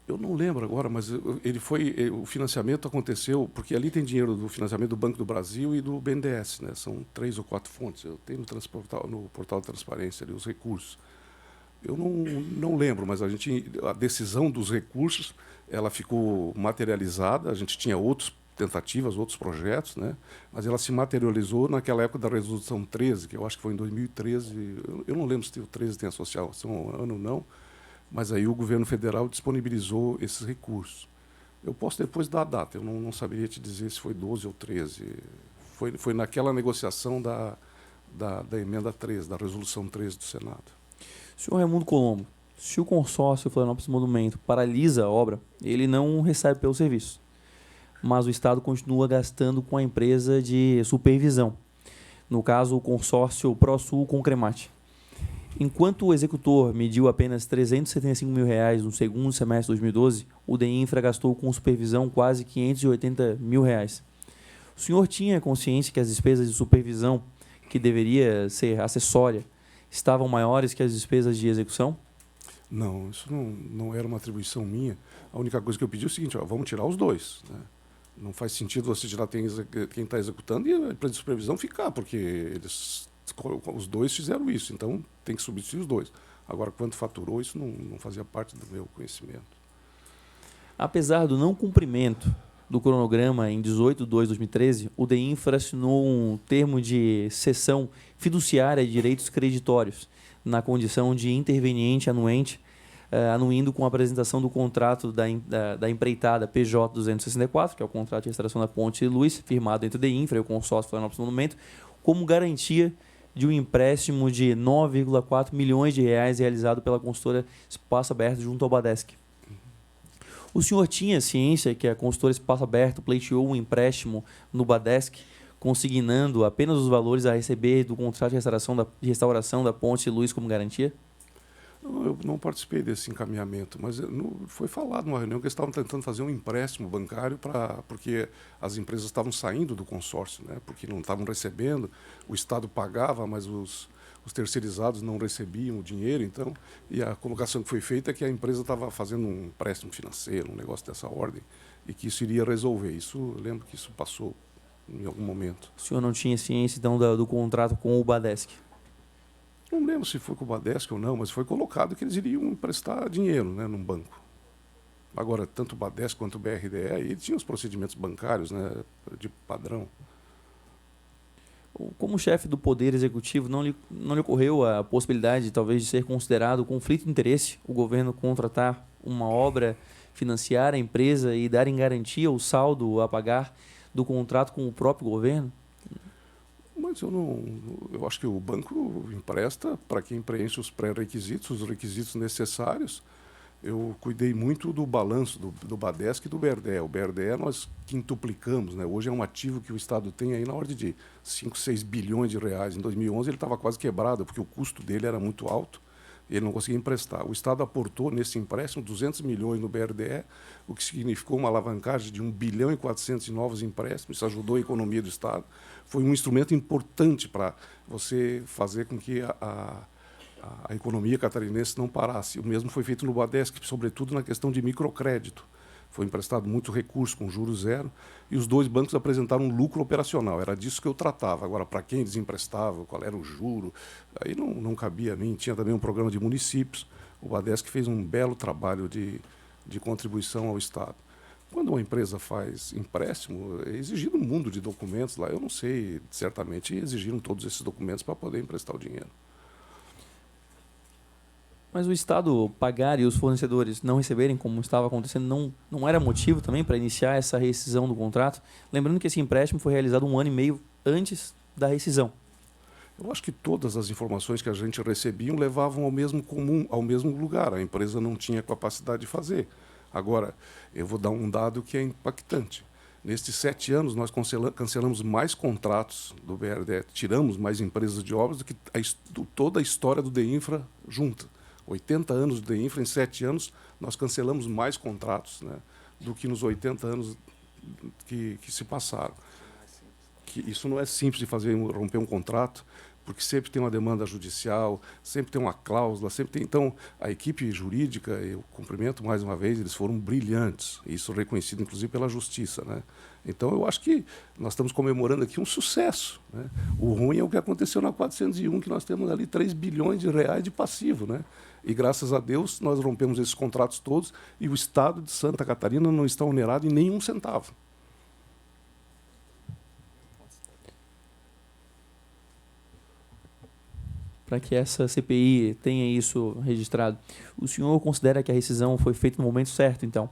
S2: Eu não lembro agora, mas o financiamento aconteceu, porque ali tem dinheiro do financiamento do Banco do Brasil e do BNDES, né? São 3 ou 4 fontes. Eu tenho no portal de transparência ali, os recursos. Eu não lembro, mas a decisão dos recursos ela ficou materializada, a gente tinha outras tentativas, outros projetos, né? Mas ela se materializou naquela época da Resolução 13, que eu acho que foi em 2013. Eu não lembro se o 13 tem associação ao ano ou não, mas aí o governo federal disponibilizou esses recursos. Eu posso depois dar a data, eu não saberia te dizer se foi 12 ou 13. Foi naquela negociação da emenda 13, da Resolução 13 do Senado.
S3: Senhor Raimundo Colombo, se o consórcio Florianópolis Monumento paralisa a obra, ele não recebe pelo serviço, mas o Estado continua gastando com a empresa de supervisão, no caso o consórcio ProSul com Cremate. Enquanto o executor mediu apenas R$ 375 mil no segundo semestre de 2012, o DEINFRA gastou com supervisão quase R$ 580 mil. O senhor tinha consciência que as despesas de supervisão, que deveria ser acessória, estavam maiores que as despesas de execução?
S2: Não, isso não era uma atribuição minha. A única coisa que eu pedi é o seguinte, vamos tirar os 2. Né? Não faz sentido você tirar quem está executando e a empresa de supervisão ficar, porque os 2 fizeram isso, então tem que substituir os 2. Agora, quanto faturou, isso não fazia parte do meu conhecimento.
S3: Apesar do não cumprimento do cronograma, em 18/2/2013, o DEINFRA assinou um termo de cessão fiduciária de direitos creditórios, na condição de interveniente anuente, anuindo com a apresentação do contrato da empreitada PJ 264, que é o contrato de restauração da Ponte Luz, firmado entre o DEINFRA e o consórcio Florianópolis Monumento, como garantia de um empréstimo de R$ 9,4 milhões realizado pela consultora Espaço Aberto junto ao Badesc. O senhor tinha ciência que a consultora Espaço Aberto pleiteou um empréstimo no Badesc, consignando apenas os valores a receber do contrato de restauração da Ponte Luz como garantia?
S2: Eu não participei desse encaminhamento, mas foi falado numa reunião que eles estavam tentando fazer um empréstimo bancário porque as empresas estavam saindo do consórcio, né? Porque não estavam recebendo, o Estado pagava, mas os terceirizados não recebiam o dinheiro, então, e a colocação que foi feita é que a empresa estava fazendo um empréstimo financeiro, um negócio dessa ordem, e que isso iria resolver. Eu lembro que isso passou em algum momento.
S3: O senhor não tinha ciência, então, do contrato com o Badesc?
S2: Não lembro se foi com o Badesc ou não, mas foi colocado que eles iriam emprestar dinheiro, né, num banco. Agora, tanto o Badesc quanto o BRDE, eles tinham os procedimentos bancários, né, de padrão.
S3: Como chefe do Poder Executivo, não lhe ocorreu a possibilidade, talvez, de ser considerado conflito de interesse o governo contratar uma obra, financiar a empresa e dar em garantia o saldo a pagar do contrato com o próprio governo?
S2: Mas eu acho que o banco empresta para quem preenche os pré-requisitos, os requisitos necessários. Eu cuidei muito do balanço do Badesc e do BRDE. O BRDE nós quintuplicamos, né? Hoje é um ativo que o Estado tem aí na ordem de 5, 6 bilhões de reais. Em 2011 ele estava quase quebrado, porque o custo dele era muito alto e ele não conseguia emprestar. O Estado aportou nesse empréstimo 200 milhões no BRDE, o que significou uma alavancagem de 1 bilhão e 400 de novos empréstimos. Isso ajudou a economia do Estado. Foi um instrumento importante para você fazer com que a economia catarinense não parasse. O mesmo foi feito no Badesc, sobretudo na questão de microcrédito. Foi emprestado muito recurso com juros zero e os dois bancos apresentaram um lucro operacional. Era disso que eu tratava. Agora, para quem eles emprestavam, qual era o juro, aí não cabia a mim. Tinha também um programa de municípios. O Badesc fez um belo trabalho de contribuição ao Estado. Quando uma empresa faz empréstimo, é exigido um mundo de documentos lá. Eu não sei, certamente exigiram todos esses documentos para poder emprestar o dinheiro.
S3: Mas o Estado pagar e os fornecedores não receberem, como estava acontecendo, não era motivo também para iniciar essa rescisão do contrato? Lembrando que esse empréstimo foi realizado 1 ano e meio antes da rescisão.
S2: Eu acho que todas as informações que a gente recebia levavam ao mesmo lugar. A empresa não tinha capacidade de fazer. Agora, eu vou dar um dado que é impactante. Nestes 7 anos, nós cancelamos mais contratos do BRDE, tiramos mais empresas de obras do que toda a história do DEINFRA junta. 80 anos do DEINFRA, em 7 anos, nós cancelamos mais contratos, né, do que nos 80 anos que se passaram. Isso não é simples de fazer, romper um contrato, porque sempre tem uma demanda judicial, sempre tem uma cláusula, sempre tem. Então, a equipe jurídica, eu cumprimento mais uma vez, eles foram brilhantes, isso reconhecido inclusive pela Justiça, né? Então, eu acho que nós estamos comemorando aqui um sucesso, né? O ruim é o que aconteceu na 401, que nós temos ali 3 bilhões de reais de passivo, né? E, graças a Deus, nós rompemos esses contratos todos e o Estado de Santa Catarina não está onerado em nenhum centavo.
S3: Para que essa CPI tenha isso registrado, o senhor considera que a rescisão foi feita no momento certo, então?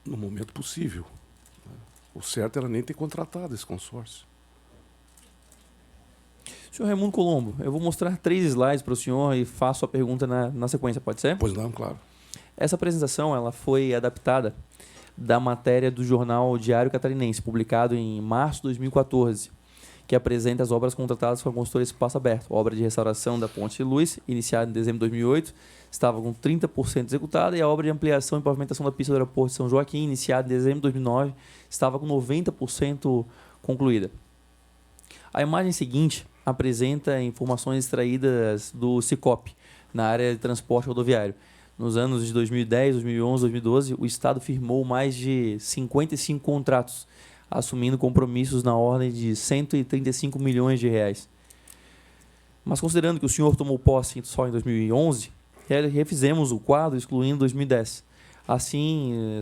S2: No momento possível. O certo era nem ter contratado esse consórcio.
S3: Senhor Raimundo Colombo, eu vou mostrar 3 slides para o senhor e faço a pergunta na sequência, pode ser?
S2: Pois não, claro.
S3: Essa apresentação ela foi adaptada da matéria do jornal Diário Catarinense, publicado em março de 2014, que apresenta as obras contratadas com a consultora Espaço Aberto. A obra de restauração da Ponte Luz, iniciada em dezembro de 2008, estava com 30% executada, e a obra de ampliação e pavimentação da pista do aeroporto de São Joaquim, iniciada em dezembro de 2009, estava com 90% concluída. A imagem seguinte apresenta informações extraídas do Sicope, na área de transporte rodoviário. Nos anos de 2010, 2011, 2012, o Estado firmou mais de 55 contratos, assumindo compromissos na ordem de 135 milhões de reais. Mas considerando que o senhor tomou posse só em 2011, refizemos o quadro, excluindo 2010. Assim,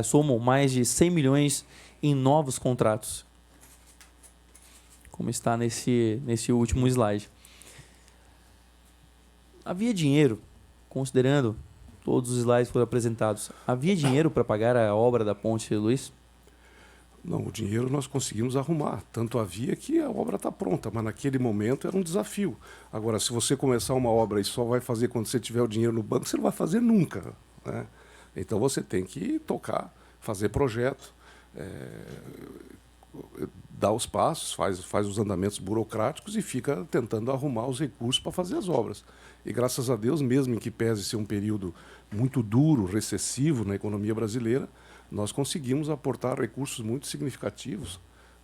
S3: somam mais de 100 milhões em novos contratos, como está nesse último slide. Havia dinheiro, considerando todos os slides que foram apresentados, havia dinheiro para pagar a obra da ponte, Luiz?
S2: Não, o dinheiro nós conseguimos arrumar. Tanto havia que a obra está pronta, mas naquele momento era um desafio. Agora, se você começar uma obra e só vai fazer quando você tiver o dinheiro no banco, você não vai fazer nunca, né? Então você tem que tocar, fazer projeto, dá os passos, faz os andamentos burocráticos e fica tentando arrumar os recursos para fazer as obras. E graças a Deus, mesmo em que pese ser um período muito duro, recessivo na economia brasileira, nós conseguimos aportar recursos muito significativos,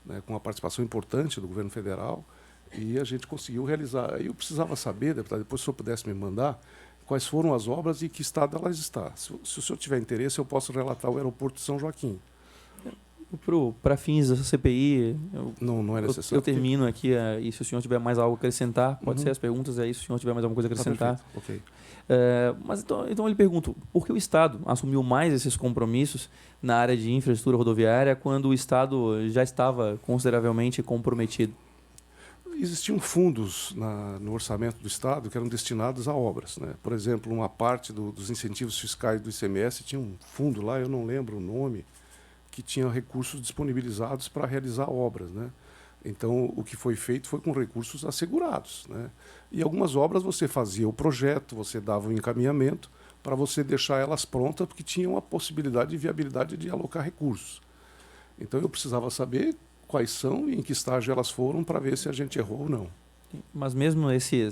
S2: né, com uma participação importante do governo federal, e a gente conseguiu realizar. Eu precisava saber, deputado, depois se o senhor pudesse me mandar, quais foram as obras e que estado elas estão. Se o senhor tiver interesse, eu posso relatar o aeroporto de São Joaquim.
S3: Para fins da CPI,
S2: não é necessário.
S3: Eu termino aqui, e se o senhor tiver mais algo a acrescentar, pode ser as perguntas, aí se o senhor tiver mais alguma coisa a acrescentar.
S2: Ok.
S3: Mas então eu lhe pergunto, por que o Estado assumiu mais esses compromissos na área de infraestrutura rodoviária quando o Estado já estava consideravelmente comprometido?
S2: Existiam fundos no orçamento do Estado que eram destinados a obras, né? Por exemplo, uma parte dos incentivos fiscais do ICMS tinha um fundo lá, eu não lembro o nome, que tinha recursos disponibilizados para realizar obras, né? Então, o que foi feito foi com recursos assegurados, né? E algumas obras você fazia o projeto, você dava o encaminhamento para você deixar elas prontas, porque tinham a possibilidade e viabilidade de alocar recursos. Então, eu precisava saber quais são e em que estágio elas foram para ver se a gente errou ou não.
S3: Mas mesmo esse...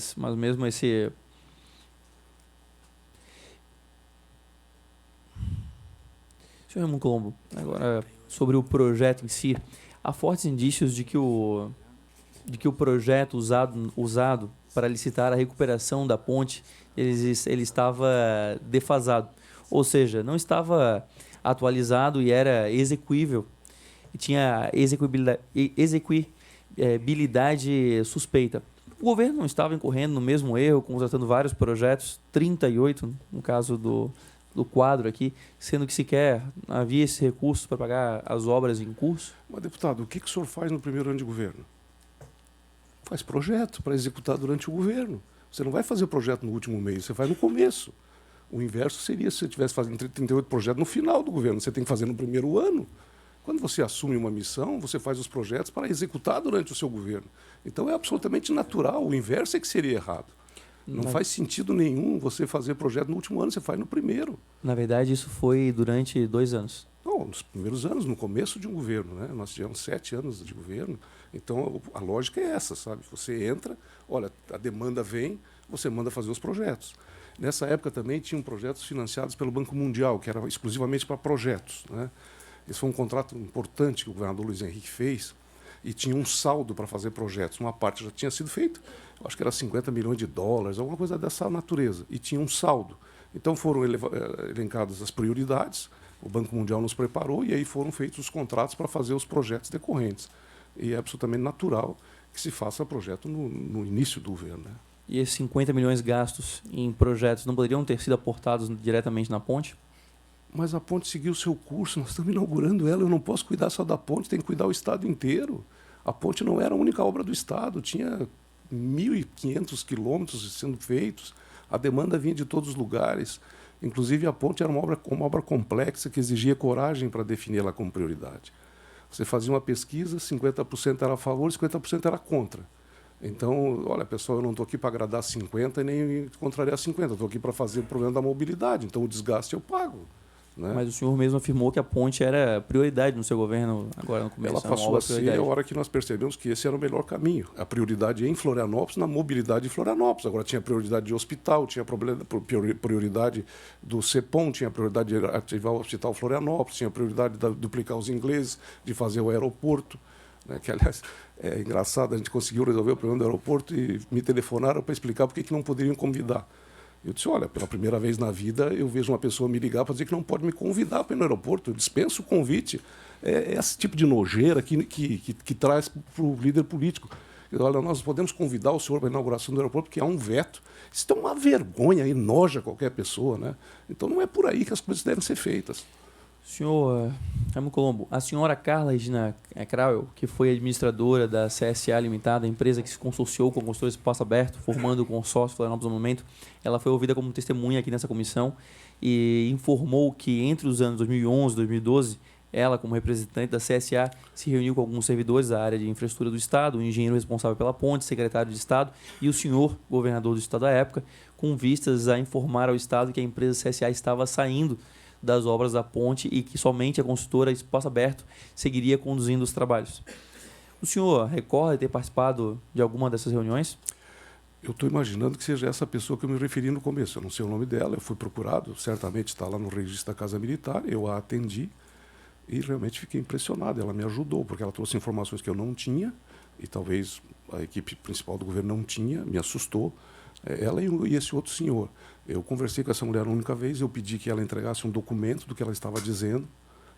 S3: Senhor Raimundo Colombo, agora sobre o projeto em si, há fortes indícios de que o projeto usado para licitar a recuperação da ponte ele estava defasado, ou seja, não estava atualizado e era execuível, e tinha execuibilidade suspeita. O governo não estava incorrendo no mesmo erro, contratando vários projetos, 38 no caso do quadro aqui, sendo que sequer havia esse recurso para pagar as obras em curso?
S2: Mas, deputado, o que o senhor faz no primeiro ano de governo? Faz projeto para executar durante o governo. Você não vai fazer projeto no último mês, você faz no começo. O inverso seria se você estivesse fazendo 38 projetos no final do governo. Você tem que fazer no primeiro ano. Quando você assume uma missão, você faz os projetos para executar durante o seu governo. Então é absolutamente natural. O inverso é que seria errado. Não faz sentido nenhum você fazer projeto no último ano, você faz no primeiro.
S3: Na verdade, isso foi durante 2 anos.
S2: Não, nos primeiros anos, no começo de um governo, né? Nós tivemos 7 anos de governo. Então, a lógica é essa, sabe? Você entra, olha, a demanda vem, você manda fazer os projetos. Nessa época também tinham projetos financiados pelo Banco Mundial, que era exclusivamente para projetos, né? Esse foi um contrato importante que o governador Luiz Henrique fez, e tinha um saldo para fazer projetos. Uma parte já tinha sido feita, acho que era 50 milhões de dólares, alguma coisa dessa natureza, e tinha um saldo. Então foram elencadas as prioridades, o Banco Mundial nos preparou e aí foram feitos os contratos para fazer os projetos decorrentes. E é absolutamente natural que se faça projeto no início do governo, né?
S3: E esses 50 milhões gastos em projetos não poderiam ter sido aportados diretamente na ponte?
S2: Mas a ponte seguiu o seu curso, nós estamos inaugurando ela, eu não posso cuidar só da ponte, tem que cuidar o Estado inteiro. A ponte não era a única obra do Estado, tinha 1.500 quilômetros sendo feitos, a demanda vinha de todos os lugares. Inclusive, a ponte era uma obra complexa que exigia coragem para defini-la como prioridade. Você fazia uma pesquisa, 50% era a favor, 50% era contra. Então, olha, pessoal, eu não estou aqui para agradar 50% e nem contrariar 50%, estou aqui para fazer o problema da mobilidade, então o desgaste eu pago. Né?
S3: Mas o senhor mesmo afirmou que a ponte era prioridade no seu governo agora no começo.
S2: Ela passou a ser a hora que nós percebemos que esse era o melhor caminho. A prioridade em Florianópolis, na mobilidade de Florianópolis. Agora tinha prioridade de hospital, tinha prioridade do CEPOM, tinha prioridade de ativar o Hospital Florianópolis, tinha prioridade de duplicar os ingleses, de fazer o aeroporto. Né? Que, aliás, é engraçado, a gente conseguiu resolver o problema do aeroporto e me telefonaram para explicar por que não poderiam convidar. Eu disse, olha, pela primeira vez na vida eu vejo uma pessoa me ligar para dizer que não pode me convidar para ir no aeroporto, eu dispenso o convite. É esse tipo de nojeira que traz para o líder político. Olha, nós podemos convidar o senhor para a inauguração do aeroporto porque há um veto. Isso é uma vergonha, enoja qualquer pessoa, né? Então não é por aí que as coisas devem ser feitas.
S3: Senhor Raimundo Colombo, a senhora Carla Regina Krauel, que foi administradora da CSA Limitada, a empresa que se consorciou com o consultor Espaço Aberto, formando o consórcio Florianópolis no momento, ela foi ouvida como testemunha aqui nessa comissão e informou que entre os anos 2011 e 2012, ela, como representante da CSA, se reuniu com alguns servidores da área de infraestrutura do Estado, o engenheiro responsável pela ponte, secretário de Estado e o senhor governador do Estado da época, com vistas a informar ao Estado que a empresa CSA estava saindo das obras da ponte e que somente a consultora Espaço Aberto seguiria conduzindo os trabalhos. O senhor recorda ter participado de alguma dessas reuniões?
S2: Eu estou imaginando que seja essa pessoa que eu me referi no começo. Eu não sei o nome dela, eu fui procurado, certamente está lá no registro da Casa Militar, eu a atendi e realmente fiquei impressionado. Ela me ajudou, porque ela trouxe informações que eu não tinha e talvez a equipe principal do governo não tinha, me assustou. Ela e esse outro senhor. Eu conversei com essa mulher uma única vez, eu pedi que ela entregasse um documento do que ela estava dizendo.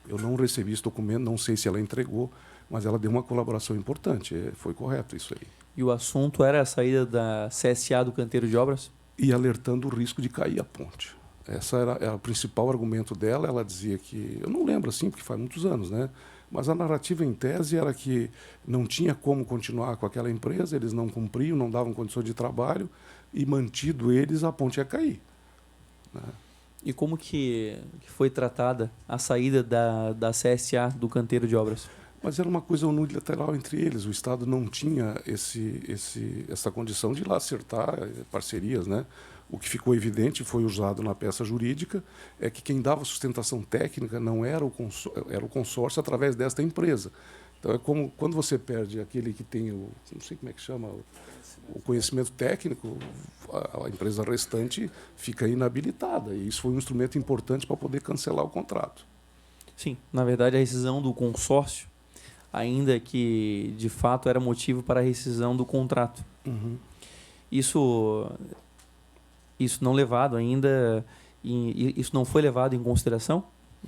S2: Eu não recebi esse documento, não sei se ela entregou, mas ela deu uma colaboração importante. Foi correto isso aí.
S3: E o assunto era a saída da CSA do canteiro de obras?
S2: E alertando o risco de cair a ponte. Essa era o principal argumento dela. Ela dizia que, eu não lembro assim, porque faz muitos anos, né? Mas a narrativa em tese era que não tinha como continuar com aquela empresa, eles não cumpriam, não davam condições de trabalho, e mantido eles, a ponte ia cair. Né?
S3: E como que foi tratada a saída da CSA do canteiro de obras?
S2: Mas era uma coisa unilateral entre eles. O Estado não tinha essa condição de ir lá acertar parcerias, né? O que ficou evidente, foi usado na peça jurídica, é que quem dava sustentação técnica não era era o consórcio através desta empresa. Então é como quando você perde aquele que tem não sei como é que chama, o conhecimento técnico, a empresa restante fica inabilitada. E isso foi um instrumento importante para poder cancelar o contrato.
S3: Sim, na verdade a rescisão do consórcio, ainda que de fato era motivo para a rescisão do contrato.
S2: Uhum.
S3: Isso não levado ainda, isso não foi levado em consideração?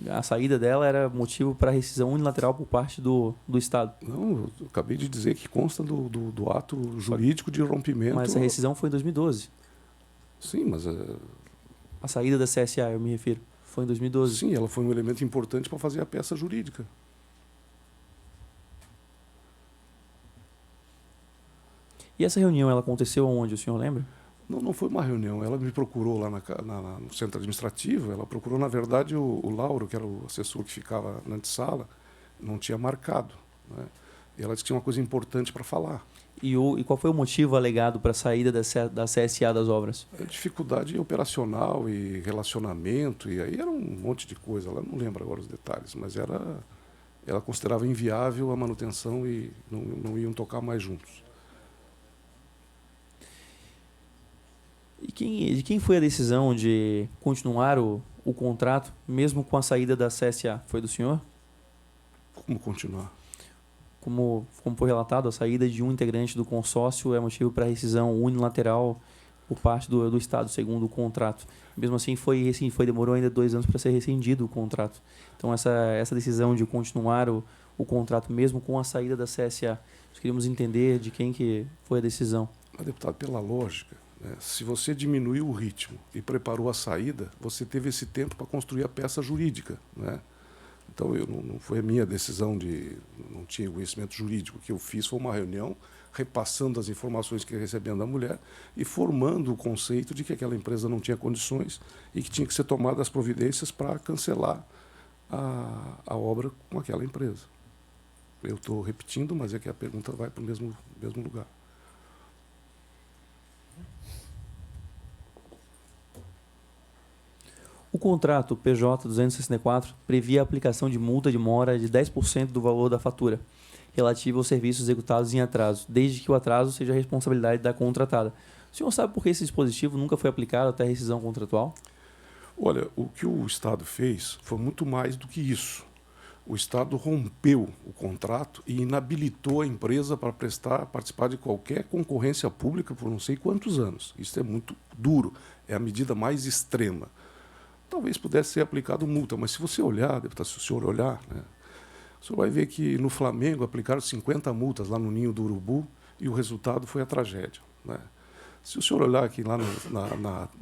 S3: A saída dela era motivo para rescisão unilateral por parte do Estado?
S2: Não, eu acabei de dizer que consta do ato jurídico de rompimento.
S3: Mas a rescisão foi em 2012.
S2: Sim, mas...
S3: A saída da CSA, eu me refiro, foi em 2012.
S2: Sim, ela foi um elemento importante para fazer a peça jurídica.
S3: E essa reunião, ela aconteceu onde, o senhor lembra?
S2: Não foi uma reunião. Ela me procurou lá no centro administrativo. Ela procurou, na verdade, o Lauro, que era o assessor que ficava na antessala, não tinha marcado. Né? E ela disse que tinha uma coisa importante para falar.
S3: E qual foi o motivo alegado para a saída da CSA das obras?
S2: Dificuldade operacional e relacionamento, e aí era um monte de coisa. Ela não lembra agora os detalhes, mas ela considerava inviável a manutenção e não iam tocar mais juntos.
S3: E de quem foi a decisão de continuar o contrato, mesmo com a saída da CSA? Foi do senhor?
S2: Como continuar?
S3: Como foi relatado, a saída de um integrante do consórcio é motivo para rescisão unilateral por parte do Estado, segundo o contrato. Mesmo assim, demorou ainda 2 anos para ser rescindido o contrato. Então, essa decisão de continuar o contrato, mesmo com a saída da CSA, nós queríamos entender de quem que foi a decisão.
S2: Mas, deputado, pela lógica, se você diminuiu o ritmo e preparou a saída, você teve esse tempo para construir a peça jurídica. Né? Então, não foi a minha decisão não tinha conhecimento jurídico. O que eu fiz foi uma reunião repassando as informações que recebendo da mulher e formando o conceito de que aquela empresa não tinha condições e que tinha que ser tomadas as providências para cancelar a obra com aquela empresa. Eu estou repetindo, mas é que a pergunta vai para o mesmo lugar.
S3: O contrato PJ 264 previa a aplicação de multa de mora de 10% do valor da fatura, relativa aos serviços executados em atraso, desde que o atraso seja a responsabilidade da contratada. O senhor sabe por que esse dispositivo nunca foi aplicado até a rescisão contratual?
S2: Olha, o que o Estado fez foi muito mais do que isso. O Estado rompeu o contrato e inabilitou a empresa para participar de qualquer concorrência pública por não sei quantos anos. Isso é muito duro, é a medida mais extrema. Talvez pudesse ser aplicado multa, mas se você olhar, deputado, se o senhor olhar, né, o senhor vai ver que no Flamengo aplicaram 50 multas lá no Ninho do Urubu e o resultado foi a tragédia, né? Se o senhor olhar aqui lá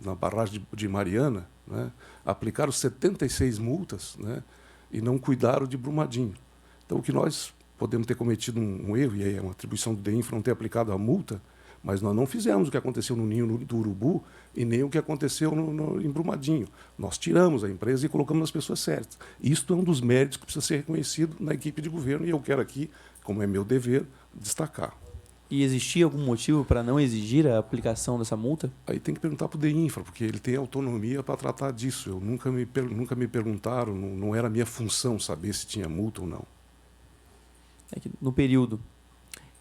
S2: na barragem de Mariana, né, aplicaram 76 multas, né, e não cuidaram de Brumadinho. Então, o que nós podemos ter cometido um erro, e aí é uma atribuição do DEINFRA não ter aplicado a multa, mas nós não fizemos o que aconteceu no Ninho do Urubu e nem o que aconteceu em Brumadinho. Nós tiramos a empresa e colocamos as pessoas certas. Isto é um dos méritos que precisa ser reconhecido na equipe de governo, e eu quero aqui, como é meu dever, destacar.
S3: E existia algum motivo para não exigir a aplicação dessa multa?
S2: Aí tem que perguntar para o DEINFRA, porque ele tem autonomia para tratar disso. Nunca me perguntaram, não era minha função saber se tinha multa ou não.
S3: É que no período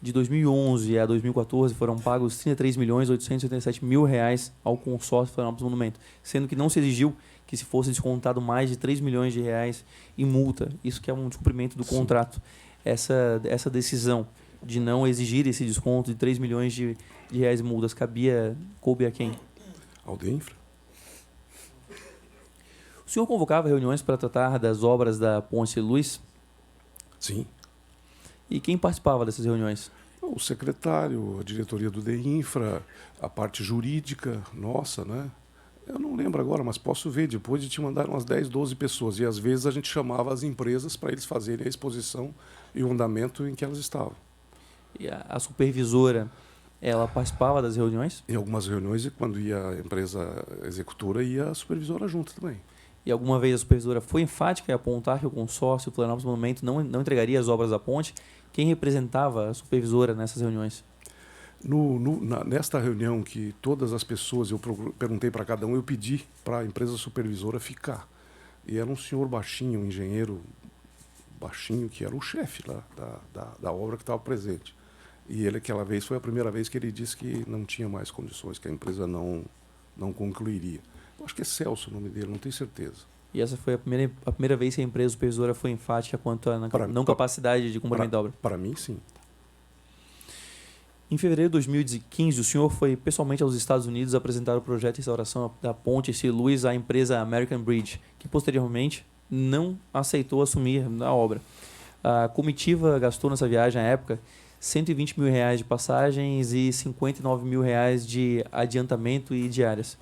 S3: de 2011 a 2014 foram pagos R$ 33.887.000 ao consórcio Florianópolis Monumento, sendo que não se exigiu que se fosse descontado mais de R$ 3 milhões em multa. Isso que é um descumprimento do contrato. Essa decisão de não exigir esse desconto de 3 milhões de reais em multas coube a quem?
S2: Ao DEINFRA.
S3: O senhor convocava reuniões para tratar das obras da Ponte Luz?
S2: Sim.
S3: E quem participava dessas reuniões?
S2: O secretário, a diretoria do DEINFRA, a parte jurídica nossa, né? Eu não lembro agora, mas posso ver. Depois de te mandar umas 10, 12 pessoas. E às vezes a gente chamava as empresas para eles fazerem a exposição e o andamento em que elas estavam.
S3: E a supervisora, ela participava das reuniões?
S2: Em algumas reuniões, quando ia a empresa executora, ia a supervisora junto também.
S3: E alguma vez a supervisora foi enfática em apontar que o consórcio Florianópolis Monumento não entregaria as obras da ponte? Quem representava a supervisora nessas reuniões?
S2: Nesta reunião que todas as pessoas, eu perguntei para cada um, eu pedi para a empresa supervisora ficar. E era um senhor baixinho, um engenheiro baixinho, que era o chefe lá da obra que estava presente. E ele, aquela vez, foi a primeira vez que ele disse que não tinha mais condições, que a empresa não concluiria. Eu acho que é Celso o nome dele, não tenho certeza.
S3: E essa foi a primeira vez que a empresa supervisora foi enfática quanto à não capacidade de cumprimento da obra?
S2: Para mim, sim.
S3: Em fevereiro de 2015, o senhor foi pessoalmente aos Estados Unidos apresentar o projeto de restauração da ponte Luz à empresa American Bridge, que posteriormente não aceitou assumir a obra. A comitiva gastou nessa viagem, à época, R$120 mil de passagens e R$59 mil de adiantamento e diárias.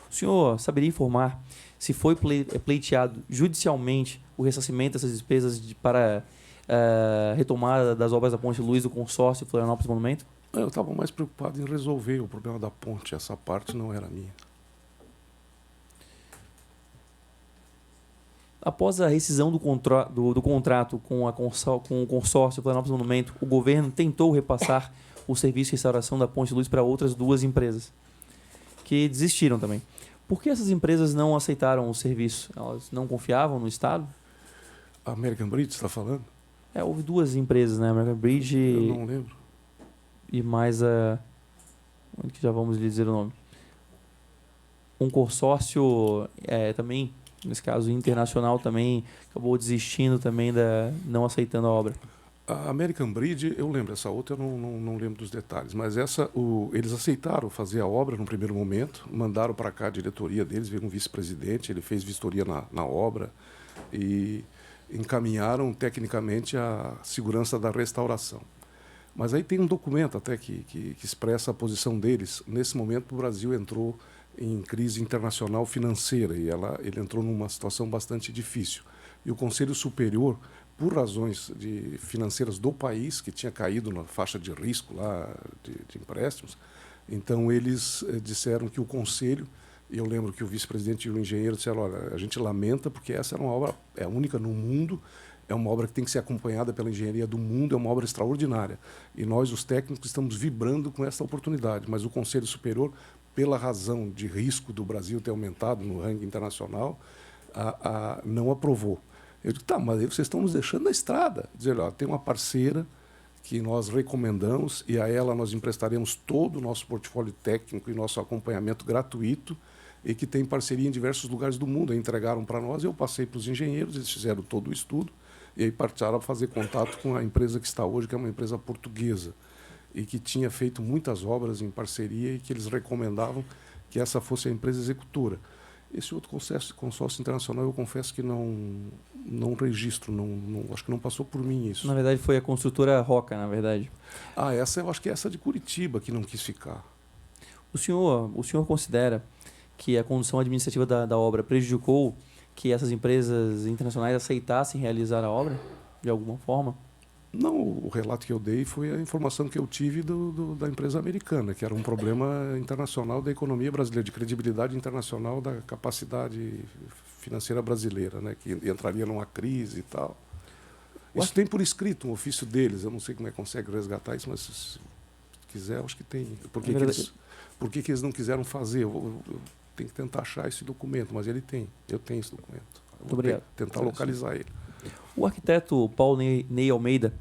S3: O senhor saberia informar se foi pleiteado judicialmente o ressarcimento dessas despesas para a retomada das obras da Ponte Luz do consórcio Florianópolis Monumento?
S2: Eu estava mais preocupado em resolver o problema da ponte. Essa parte não era minha.
S3: Após a rescisão do contrato com o consórcio Florianópolis Monumento, o governo tentou repassar o serviço de restauração da Ponte Luz para outras duas empresas, que desistiram também. Por que essas empresas não aceitaram o serviço? Elas não confiavam no Estado?
S2: A American Bridge, você está falando?
S3: Houve duas empresas, né? American Bridge
S2: Eu não lembro.
S3: E mais a... onde que já vamos lhe dizer o nome? Um consórcio também, nesse caso internacional, também acabou desistindo também, não aceitando a obra.
S2: A American Bridge, eu lembro, essa outra eu não lembro dos detalhes, mas eles aceitaram fazer a obra no primeiro momento, mandaram para cá a diretoria deles, veio um vice-presidente, ele fez vistoria na obra e encaminharam tecnicamente a segurança da restauração. Mas aí tem um documento até que expressa a posição deles. Nesse momento o Brasil entrou em crise internacional financeira e ele entrou numa situação bastante difícil. E o Conselho Superior, por razões financeiras do país, que tinha caído na faixa de risco lá de empréstimos, então eles disseram que o Conselho, e eu lembro que o vice-presidente e o engenheiro disseram, olha, a gente lamenta porque essa era uma obra, é única no mundo, é uma obra que tem que ser acompanhada pela engenharia do mundo, é uma obra extraordinária. E nós, os técnicos, estamos vibrando com essa oportunidade, mas o Conselho Superior, pela razão de risco do Brasil ter aumentado no ranking internacional, não aprovou. Eu digo, tá, mas aí vocês estão nos deixando na estrada. Dizer, ó, tem uma parceira que nós recomendamos e a ela nós emprestaremos todo o nosso portfólio técnico e nosso acompanhamento gratuito e que tem parceria em diversos lugares do mundo. Aí entregaram para nós, eu passei para os engenheiros, eles fizeram todo o estudo e aí partiram a fazer contato com a empresa que está hoje, que é uma empresa portuguesa e que tinha feito muitas obras em parceria e que eles recomendavam que essa fosse a empresa executora. Esse outro consórcio internacional, eu confesso que não registro, acho que não passou por mim isso.
S3: Na verdade, foi a construtora Roca, na verdade.
S2: Eu acho que é essa de Curitiba que não quis ficar.
S3: O senhor considera que a condução administrativa da obra prejudicou que essas empresas internacionais aceitassem realizar a obra, de alguma forma?
S2: Não, o relato que eu dei foi a informação que eu tive da empresa americana, que era um problema internacional da economia brasileira, de credibilidade internacional da capacidade financeira brasileira, né, que entraria numa crise e tal. Isso tem por escrito um ofício deles, eu não sei como é que consegue resgatar isso, mas se quiser, acho que tem. Por que eles não quiseram fazer? Eu tenho que tentar achar esse documento, mas eu tenho esse documento.
S3: Muito obrigado.
S2: Tentar localizar ele.
S3: O arquiteto Paulo Ney Almeida,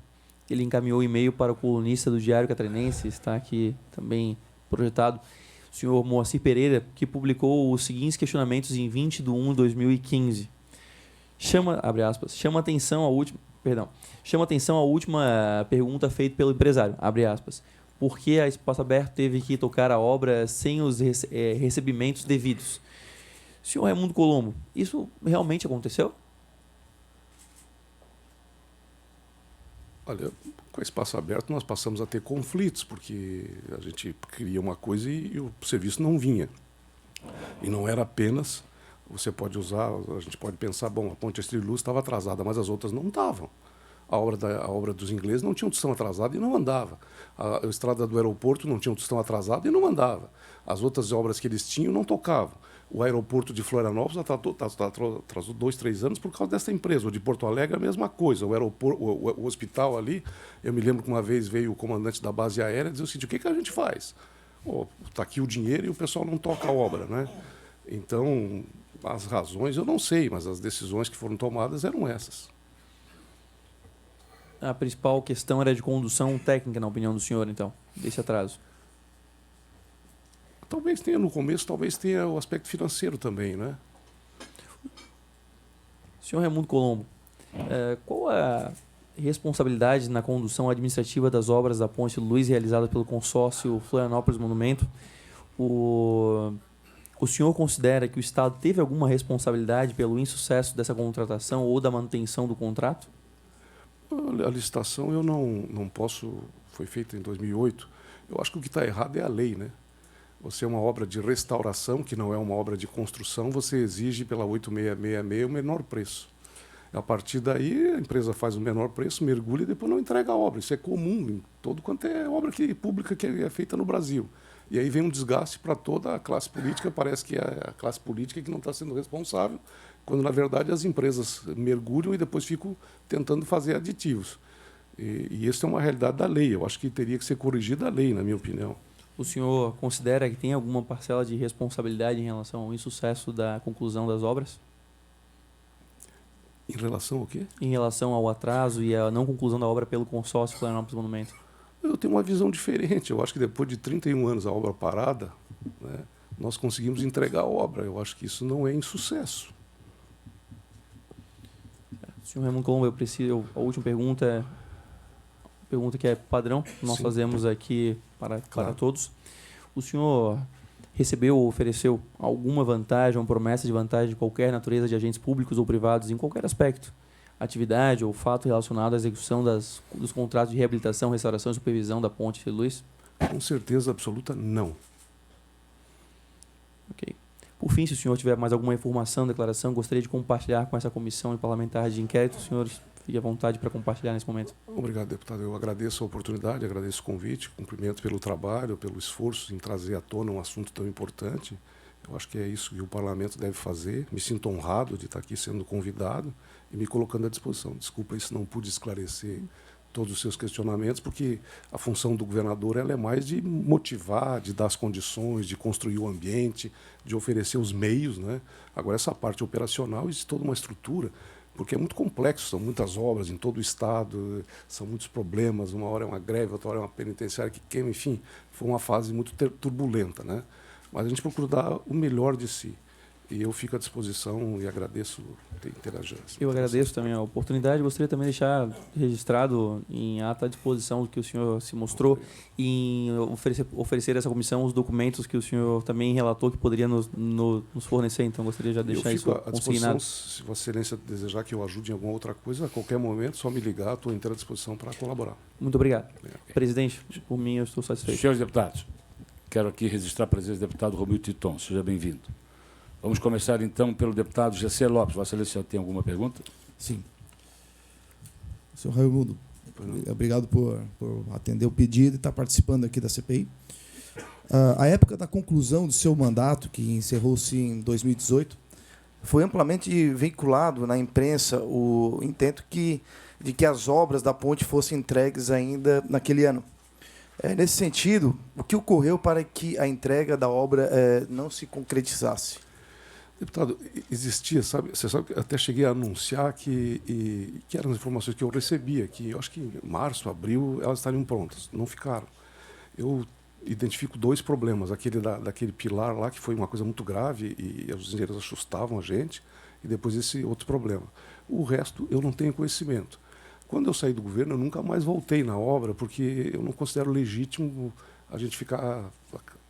S3: ele encaminhou e-mail para o colunista do Diário Catarinense, está aqui também projetado, o senhor Moacir Pereira, que publicou os seguintes questionamentos em 20/1/2015. Abre aspas, chama atenção a última pergunta feita pelo empresário, abre aspas, por que a Espaço Aberto teve que tocar a obra sem os recebimentos devidos? Senhor Raimundo Colombo, isso realmente aconteceu?
S2: Olha, com o Espaço Aberto nós passamos a ter conflitos, porque a gente queria uma coisa e o serviço não vinha. E não era apenas, você pode usar, a gente pode pensar, bom, a Ponte Estrela de Luz estava atrasada, mas as outras não estavam. A obra dos ingleses não tinha um tostão atrasado e não andava. A estrada do aeroporto não tinha um tostão atrasado e não andava. As outras obras que eles tinham não tocavam. O aeroporto de Florianópolis atrasou 2, 3 anos por causa dessa empresa. O de Porto Alegre, a mesma coisa. O hospital ali, eu me lembro que uma vez veio o comandante da base aérea e disse o seguinte, o que a gente faz? Está aqui o dinheiro e o pessoal não toca a obra, né? Então, as razões eu não sei, mas as decisões que foram tomadas eram essas.
S3: A principal questão era de condução técnica, na opinião do senhor, então, desse atraso.
S2: Talvez tenha no começo, talvez tenha o aspecto financeiro também, né?
S3: Senhor Raimundo Colombo, qual a responsabilidade na condução administrativa das obras da Ponte Luz realizada pelo consórcio Florianópolis Monumento? O senhor considera que o Estado teve alguma responsabilidade pelo insucesso dessa contratação ou da manutenção do contrato?
S2: A licitação eu não posso, foi feita em 2008. Eu acho que o que está errado é a lei, né? Você é uma obra de restauração, que não é uma obra de construção, você exige pela 8666 o menor preço. A partir daí, a empresa faz o menor preço, mergulha e depois não entrega a obra. Isso é comum em todo quanto é obra pública que é feita no Brasil. E aí vem um desgaste para toda a classe política, parece que é a classe política que não está sendo responsável, quando, na verdade, as empresas mergulham e depois ficam tentando fazer aditivos. E isso é uma realidade da lei. Eu acho que teria que ser corrigida a lei, na minha opinião.
S3: O senhor considera que tem alguma parcela de responsabilidade em relação ao insucesso da conclusão das obras?
S2: Em relação ao quê?
S3: Em relação ao atraso e à não conclusão da obra pelo consórcio Florianópolis Monumento?
S2: Eu tenho uma visão diferente. Eu acho que depois de 31 anos a obra parada, né, nós conseguimos entregar a obra. Eu acho que isso não é insucesso.
S3: Senhor Raimundo Colombo, a última pergunta que é padrão, nós
S2: Sim.
S3: fazemos aqui para
S2: Claro.
S3: todos. O senhor recebeu ou ofereceu alguma vantagem, uma promessa de vantagem de qualquer natureza de agentes públicos ou privados, em qualquer aspecto? Atividade ou fato relacionado à execução dos contratos de reabilitação, restauração e supervisão da Ponte de Luz?
S2: Com certeza absoluta, não.
S3: Ok. Por fim, se o senhor tiver mais alguma informação, declaração, gostaria de compartilhar com essa comissão parlamentar de inquérito, os senhores fiquem à vontade para compartilhar nesse momento.
S2: Obrigado, deputado. Eu agradeço a oportunidade, agradeço o convite, cumprimento pelo trabalho, pelo esforço em trazer à tona um assunto tão importante. Eu acho que é isso que o parlamento deve fazer. Me sinto honrado de estar aqui sendo convidado e me colocando à disposição. Desculpa se não pude esclarecer todos os seus questionamentos, porque a função do governador ela é mais de motivar, de dar as condições, de construir o ambiente, de oferecer os meios, né? Agora, essa parte operacional existe toda uma estrutura, porque é muito complexo, são muitas obras em todo o estado, são muitos problemas, uma hora é uma greve, outra hora é uma penitenciária que queima, enfim, foi uma fase muito turbulenta, né? Mas a gente procura dar o melhor de si. e eu fico à disposição e agradeço ter interagido.
S3: Eu agradeço também a oportunidade. Gostaria também de deixar registrado em ata à disposição que o senhor se mostrou em oferecer a essa comissão os documentos que o senhor também relatou que poderia nos fornecer. Então, gostaria já de deixar isso consignado.
S2: Se Vossa Excelência desejar que eu ajude em alguma outra coisa, a qualquer momento, só me ligar, estou inteira à disposição para colaborar.
S3: Muito obrigado. Presidente, por mim, eu estou satisfeito.
S1: Senhores deputados, quero aqui registrar a presença do deputado Romildo Titon. Seja bem-vindo. Vamos começar, então, pelo deputado Gessé Lopes. Vossa Excelência tem alguma pergunta?
S4: Sim. Senhor Raimundo, obrigado por atender o pedido e estar participando aqui da CPI. A época da conclusão do seu mandato, que encerrou-se em 2018, foi amplamente vinculado na imprensa o intento de que as obras da ponte fossem entregues ainda naquele ano. Nesse sentido, o que ocorreu para que a entrega da obra não se concretizasse?
S2: Deputado, existia, você sabe que até cheguei a anunciar que eram as informações que eu recebia, que eu acho que em março, abril, elas estariam prontas. Não ficaram. Eu identifico 2 problemas. Aquele daquele pilar lá, que foi uma coisa muito grave, e os engenheiros assustavam a gente, e depois esse outro problema. O resto, eu não tenho conhecimento. Quando eu saí do governo, eu nunca mais voltei na obra, porque eu não considero legítimo a gente ficar...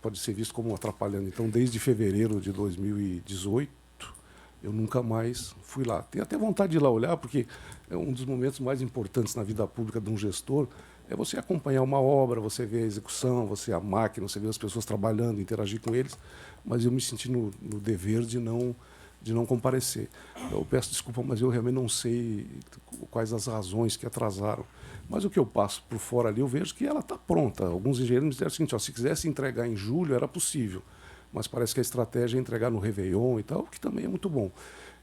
S2: pode ser visto como atrapalhando. Então, desde fevereiro de 2018, eu nunca mais fui lá. Tenho até vontade de ir lá olhar, porque é um dos momentos mais importantes na vida pública de um gestor, é você acompanhar uma obra, você ver a execução, você a máquina, você ver as pessoas trabalhando, interagir com eles, mas eu me senti no dever de não comparecer. Eu peço desculpa, mas eu realmente não sei quais as razões que atrasaram. Mas o que eu passo por fora ali, eu vejo que ela está pronta. Alguns engenheiros me disseram o seguinte, se quisesse entregar em julho, era possível. Mas parece que a estratégia é entregar no Réveillon e tal, que também é muito bom.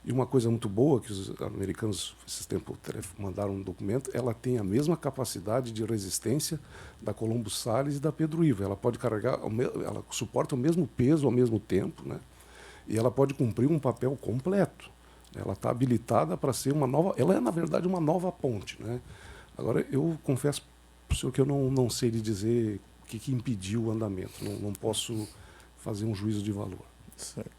S2: E uma coisa muito boa, que os americanos, esses tempos, mandaram um documento, ela tem a mesma capacidade de resistência da Colombo Salles e da Pedro Ivo. Ela pode carregar, ela suporta o mesmo peso ao mesmo tempo, né? E ela pode cumprir um papel completo. Ela está habilitada para ser uma nova... Ela é, na verdade, uma nova ponte, né? Agora, eu confesso para o senhor que eu não sei lhe dizer o que impediu o andamento. Não posso fazer um juízo de valor.
S4: Certo.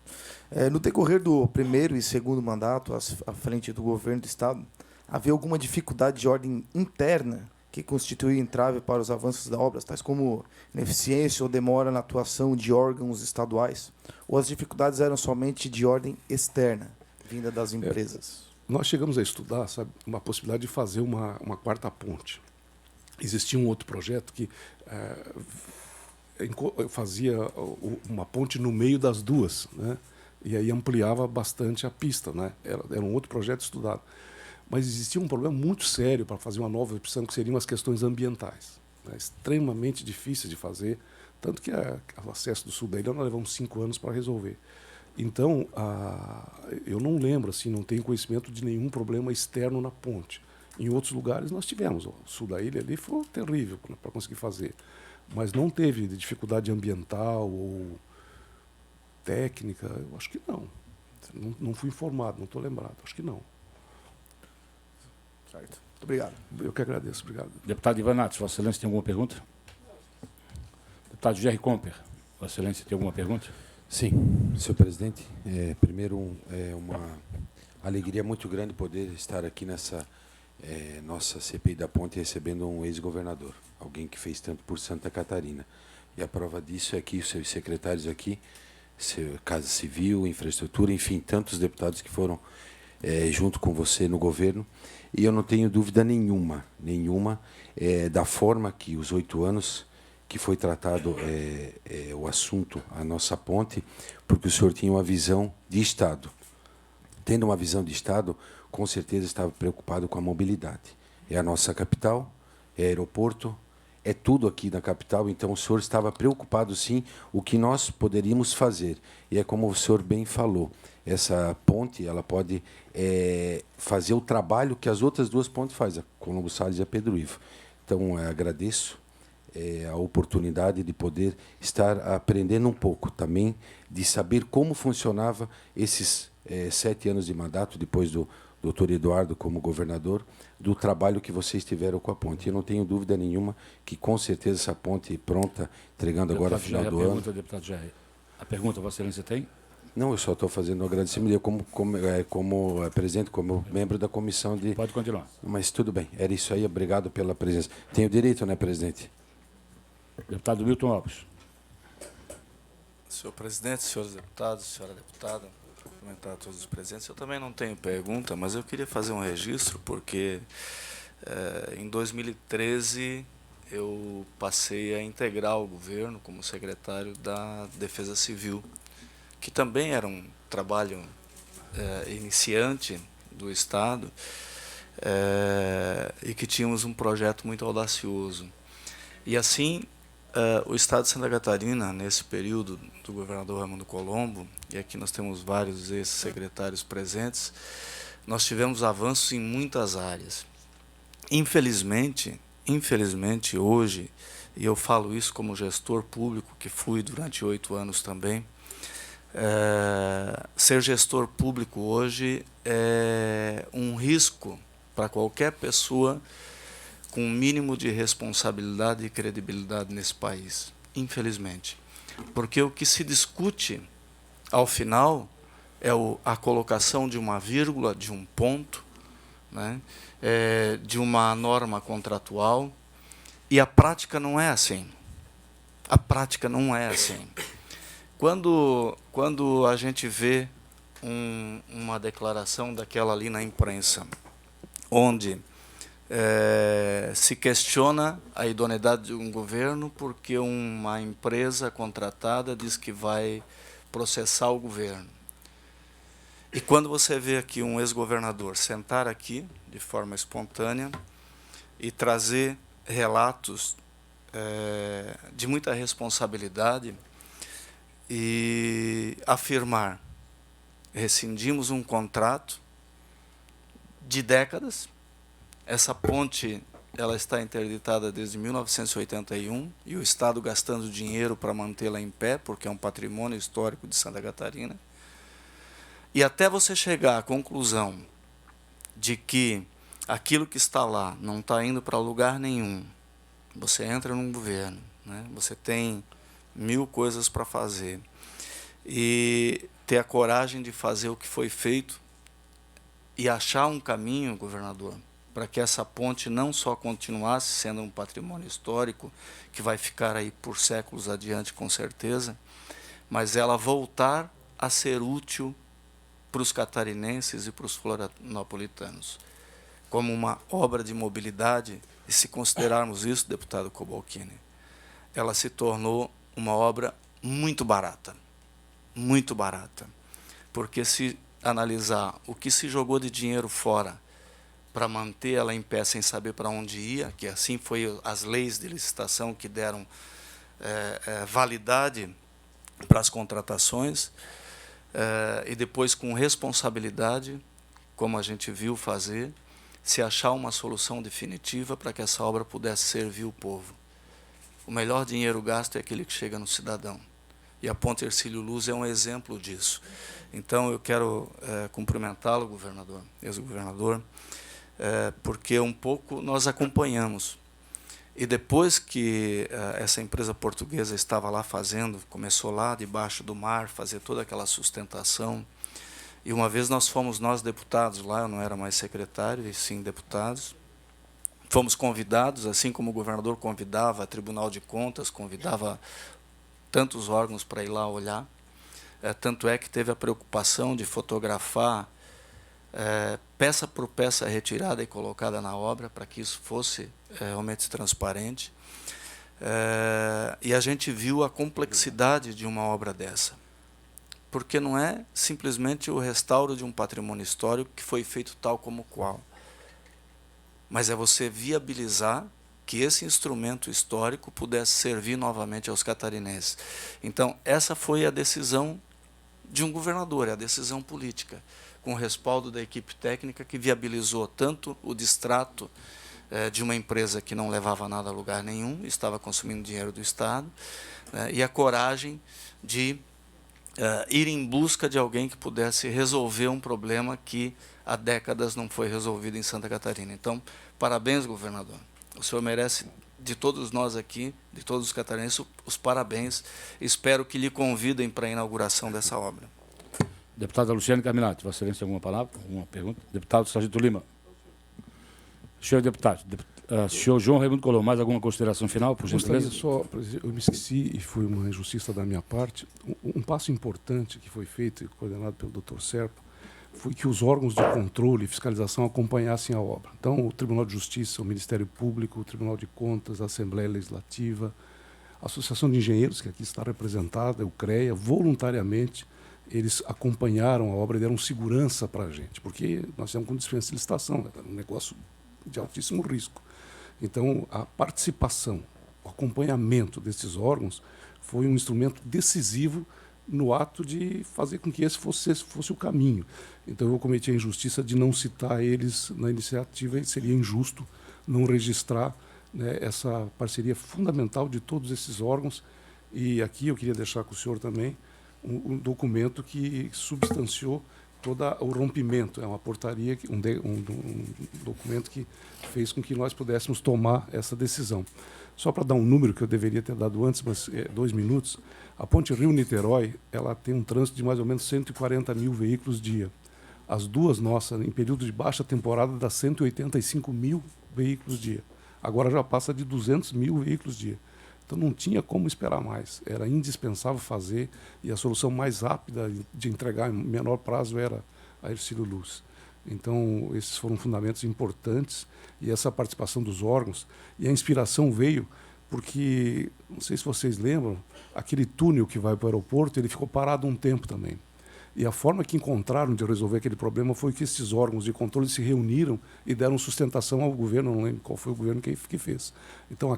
S4: No decorrer do primeiro e segundo mandato, à frente do governo do Estado, havia alguma dificuldade de ordem interna que constituía entrave para os avanços da obra, tais como ineficiência ou demora na atuação de órgãos estaduais? Ou as dificuldades eram somente de ordem externa, vinda das empresas?
S2: Nós chegamos a estudar, sabe, uma possibilidade de fazer uma quarta ponte. Existia um outro projeto que fazia uma ponte no meio das duas, né? E aí ampliava bastante a pista, né? Era um outro projeto estudado. Mas existia um problema muito sério para fazer uma nova opção, que seriam as questões ambientais, né? Extremamente difíceis de fazer, tanto que o acesso do sul da ilha nós levamos 5 anos para resolver. Então, eu não lembro, assim, não tenho conhecimento de nenhum problema externo na ponte. Em outros lugares nós tivemos, o sul da ilha ali foi terrível para conseguir fazer, mas não teve dificuldade ambiental ou técnica, eu acho que não. Não fui informado, não estou lembrado, acho que não.
S4: Certo. Muito obrigado.
S2: Eu que agradeço, obrigado.
S1: Deputado Ivan Nates, Vossa Excelência tem alguma pergunta? Deputado Jerry Comper, Vossa Excelência tem alguma pergunta?
S5: Sim, senhor presidente. Primeiro, é uma alegria muito grande poder estar aqui nessa nossa CPI da Ponte recebendo um ex-governador, alguém que fez tanto por Santa Catarina. E a prova disso é que os seus secretários aqui, Casa Civil, Infraestrutura, enfim, tantos deputados que foram junto com você no governo. E eu não tenho dúvida nenhuma da forma que os 8 anos que foi tratado o assunto, a nossa ponte, porque o senhor tinha uma visão de Estado. Tendo uma visão de Estado, com certeza estava preocupado com a mobilidade. É a nossa capital, é aeroporto, é tudo aqui na capital, então o senhor estava preocupado, sim, o que nós poderíamos fazer. E é como o senhor bem falou, essa ponte ela pode fazer o trabalho que as outras 2 pontes fazem, a Colombo Salles e a Pedro Ivo. Então, agradeço a oportunidade de poder estar aprendendo um pouco também, de saber como funcionava esses 7 anos de mandato, depois do doutor Eduardo como governador, do trabalho que vocês tiveram com a ponte. Eu não tenho dúvida nenhuma que, com certeza, essa ponte pronta, entregando agora no final do ano...
S1: Deputado Jair, a pergunta, Vossa Excelência tem?
S5: Não, eu só estou fazendo um agradecimento eu como presidente, como membro da comissão de...
S1: Pode continuar.
S5: Mas tudo bem, era isso aí, obrigado pela presença. Tenho direito, né, presidente?
S1: Deputado Milton Alves.
S6: Senhor presidente, senhores deputados, senhora deputada, cumprimentar a todos os presentes. Eu também não tenho pergunta, mas eu queria fazer um registro, porque em 2013 eu passei a integrar o governo como secretário da Defesa Civil, que também era um trabalho iniciante do Estado, e que tínhamos um projeto muito audacioso. E assim, o Estado de Santa Catarina, nesse período do governador Raimundo Colombo, e aqui nós temos vários ex-secretários presentes, nós tivemos avanços em muitas áreas. Infelizmente hoje, e eu falo isso como gestor público, que fui durante 8 anos também, ser gestor público hoje é um risco para qualquer pessoa com um mínimo de responsabilidade e credibilidade nesse país, infelizmente. Porque o que se discute, ao final, é a colocação de uma vírgula, de um ponto, né, de uma norma contratual, e a prática não é assim. A prática não é assim. Quando a gente vê uma declaração daquela ali na imprensa, onde se questiona a idoneidade de um governo porque uma empresa contratada diz que vai processar o governo. E quando você vê aqui um ex-governador sentar aqui, de forma espontânea, e trazer relatos de muita responsabilidade, e afirmar: rescindimos um contrato de décadas, essa ponte ela está interditada desde 1981 e o Estado gastando dinheiro para mantê-la em pé, porque é um patrimônio histórico de Santa Catarina, e até você chegar à conclusão de que aquilo que está lá não está indo para lugar nenhum, você entra num governo, né? Você tem 1000 coisas para fazer, e ter a coragem de fazer o que foi feito e achar um caminho, governador, para que essa ponte não só continuasse sendo um patrimônio histórico, que vai ficar aí por séculos adiante com certeza, mas ela voltar a ser útil para os catarinenses e para os florianopolitanos, como uma obra de mobilidade. E se considerarmos isso, deputado Cobalcini, ela se tornou uma obra muito barata, porque se analisar o que se jogou de dinheiro fora para manter ela em pé sem saber para onde ia, que assim foi as leis de licitação que deram validade para as contratações, e depois com responsabilidade, como a gente viu fazer, se achar uma solução definitiva para que essa obra pudesse servir o povo. O melhor dinheiro gasto é aquele que chega no cidadão. E a Ponte Hercílio Luz é um exemplo disso. Então, eu quero cumprimentá-lo, governador, ex-governador, porque um pouco nós acompanhamos. E depois que essa empresa portuguesa estava lá fazendo, começou lá debaixo do mar, fazer toda aquela sustentação, e uma vez nós deputados lá, eu não era mais secretário, e sim deputados, fomos convidados, assim como o governador convidava a Tribunal de Contas, convidava tantos órgãos para ir lá olhar. Tanto é que teve a preocupação de fotografar peça por peça retirada e colocada na obra, para que isso fosse realmente transparente. E a gente viu a complexidade de uma obra dessa, porque não é simplesmente o restauro de um patrimônio histórico que foi feito tal como qual, mas é você viabilizar que esse instrumento histórico pudesse servir novamente aos catarinenses. Então, essa foi a decisão de um governador, é a decisão política, com o respaldo da equipe técnica que viabilizou tanto o distrato de uma empresa que não levava nada a lugar nenhum, estava consumindo dinheiro do Estado, e a coragem de ir em busca de alguém que pudesse resolver um problema que há décadas não foi resolvido em Santa Catarina. Então, parabéns, governador. O senhor merece, de todos nós aqui, de todos os catarinenses, os parabéns. Espero que lhe convidem para a inauguração dessa obra.
S1: Deputada Luciane Carminati, Vossa Excelência, alguma palavra? Alguma pergunta? Deputado Sargento Lima. Senhor deputado, senhor João Raimundo Colombo, mais alguma consideração final, por
S2: Gostaria
S1: gentileza?
S2: só, presidente, eu me esqueci, e foi uma injustiça da minha parte, um passo importante que foi feito e coordenado pelo Dr. Serpa, foi que os órgãos de controle e fiscalização acompanhassem a obra. Então, o Tribunal de Justiça, o Ministério Público, o Tribunal de Contas, a Assembleia Legislativa, a Associação de Engenheiros, que aqui está representada, o CREA, voluntariamente, eles acompanharam a obra e deram segurança para a gente, porque nós temos com dispensa de licitação, né? Um negócio de altíssimo risco. Então, a participação, o acompanhamento desses órgãos foi um instrumento decisivo no ato de fazer com que esse fosse o caminho. Então, eu cometi a injustiça de não citar eles na iniciativa e seria injusto não registrar, né, essa parceria fundamental de todos esses órgãos. E aqui eu queria deixar com o senhor também um documento que substanciou todo o rompimento. É uma portaria, um documento que fez com que nós pudéssemos tomar essa decisão. Só para dar um número que eu deveria ter dado antes, mas 2 minutos, a ponte Rio-Niterói, ela tem um trânsito de mais ou menos 140 mil veículos dia. As duas nossas, em período de baixa temporada, dá 185 mil veículos dia. Agora já passa de 200 mil veículos dia. Então não tinha como esperar mais. Era indispensável fazer, e a solução mais rápida de entregar em menor prazo era a Hercílio Luz. Então, esses foram fundamentos importantes, e essa participação dos órgãos, e a inspiração veio porque, não sei se vocês lembram, aquele túnel que vai para o aeroporto, ele ficou parado um tempo também. E a forma que encontraram de resolver aquele problema foi que esses órgãos de controle se reuniram e deram sustentação ao governo, não lembro qual foi o governo que fez. Então,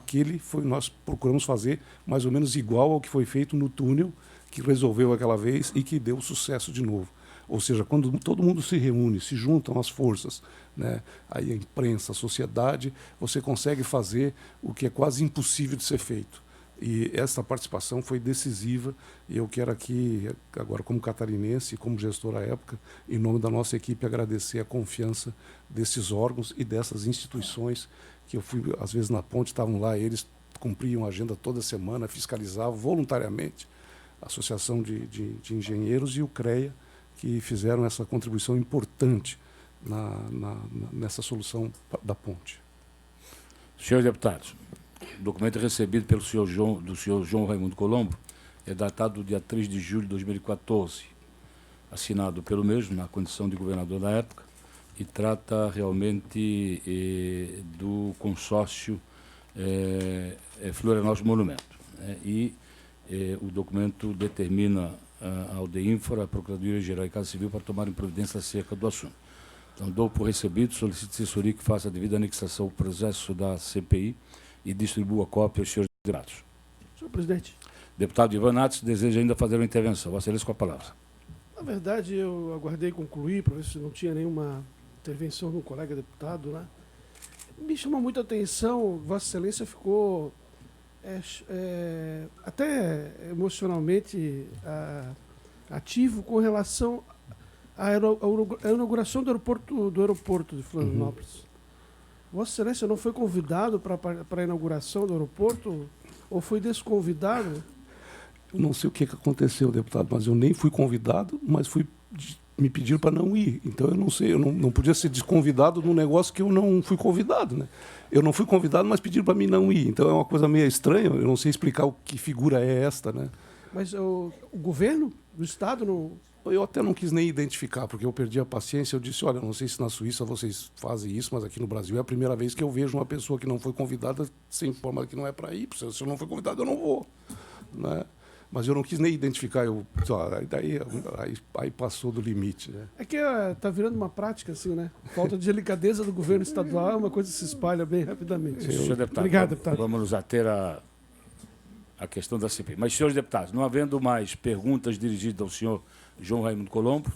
S2: nós procuramos fazer mais ou menos igual ao que foi feito no túnel, que resolveu aquela vez e que deu sucesso de novo. Ou seja, quando todo mundo se reúne, se juntam as forças, né, aí a imprensa, a sociedade, você consegue fazer o que é quase impossível de ser feito. E essa participação foi decisiva, e eu quero aqui, agora como catarinense e como gestor à época, em nome da nossa equipe, agradecer a confiança desses órgãos e dessas instituições, que eu fui, às vezes, na ponte, estavam lá, eles cumpriam a agenda toda semana, fiscalizavam voluntariamente a Associação de Engenheiros e o CREA, que fizeram essa contribuição importante nessa solução da ponte.
S1: Senhores deputados, o documento recebido pelo do senhor João Raimundo Colombo é datado do dia 3 de julho de 2014, assinado pelo mesmo, na condição de governador da época, e trata realmente do consórcio Florianópolis Monumento. O documento determina ao DEINFRA, a Procuradoria-Geral e Casa Civil, para tomarem providência acerca do assunto. Então, dou por recebido, solicito assessoria que faça a devida anexação ao processo da CPI e distribua a cópia aos senhores deputados.
S7: Senhor presidente.
S1: Deputado Ivan Nates deseja ainda fazer uma intervenção. Vossa Excelência, com a palavra.
S7: Na verdade, eu aguardei concluir para ver se não tinha nenhuma intervenção do colega deputado, né? Me chamou muita atenção, Vossa Excelência ficou até emocionalmente ativo com relação à inauguração do aeroporto de Florianópolis. Uhum. Vossa Excelência não foi convidado para a inauguração do aeroporto ou foi desconvidado?
S2: Eu não sei o que aconteceu, deputado, mas eu nem fui convidado, mas me pediram para não ir. Então, eu não sei, eu não podia ser desconvidado num negócio que eu não fui convidado, né? Eu não fui convidado, mas pediram para mim não ir. Então, é uma coisa meio estranha, eu não sei explicar que figura é esta, né?
S7: Mas o governo do Estado não...
S2: Eu até não quis nem identificar, porque eu perdi a paciência. Eu disse, olha, não sei se na Suíça vocês fazem isso, mas aqui no Brasil é a primeira vez que eu vejo uma pessoa que não foi convidada se informa que não é para ir. Se eu não for convidado, eu não vou, né? Mas eu não quis nem identificar, aí passou do limite, né?
S7: É que está virando uma prática, assim, né? Falta de delicadeza do governo estadual é uma coisa que se espalha bem rapidamente.
S1: Senhor deputado,
S7: obrigado, deputado.
S1: Vamos nos ater a questão da CPI. Mas, senhores deputados, não havendo mais perguntas dirigidas ao senhor João Raimundo Colombo,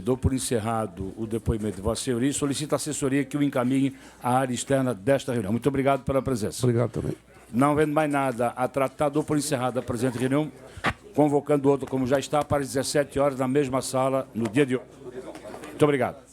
S1: dou por encerrado o depoimento de Vossa Senhoria e solicito a assessoria que o encaminhe à área externa desta reunião. Muito obrigado pela presença.
S2: Obrigado também.
S1: Não havendo mais nada a tratar, dou por encerrada a presente reunião, convocando outro, como já está, para as 17 horas, na mesma sala, no dia de hoje. Muito obrigado.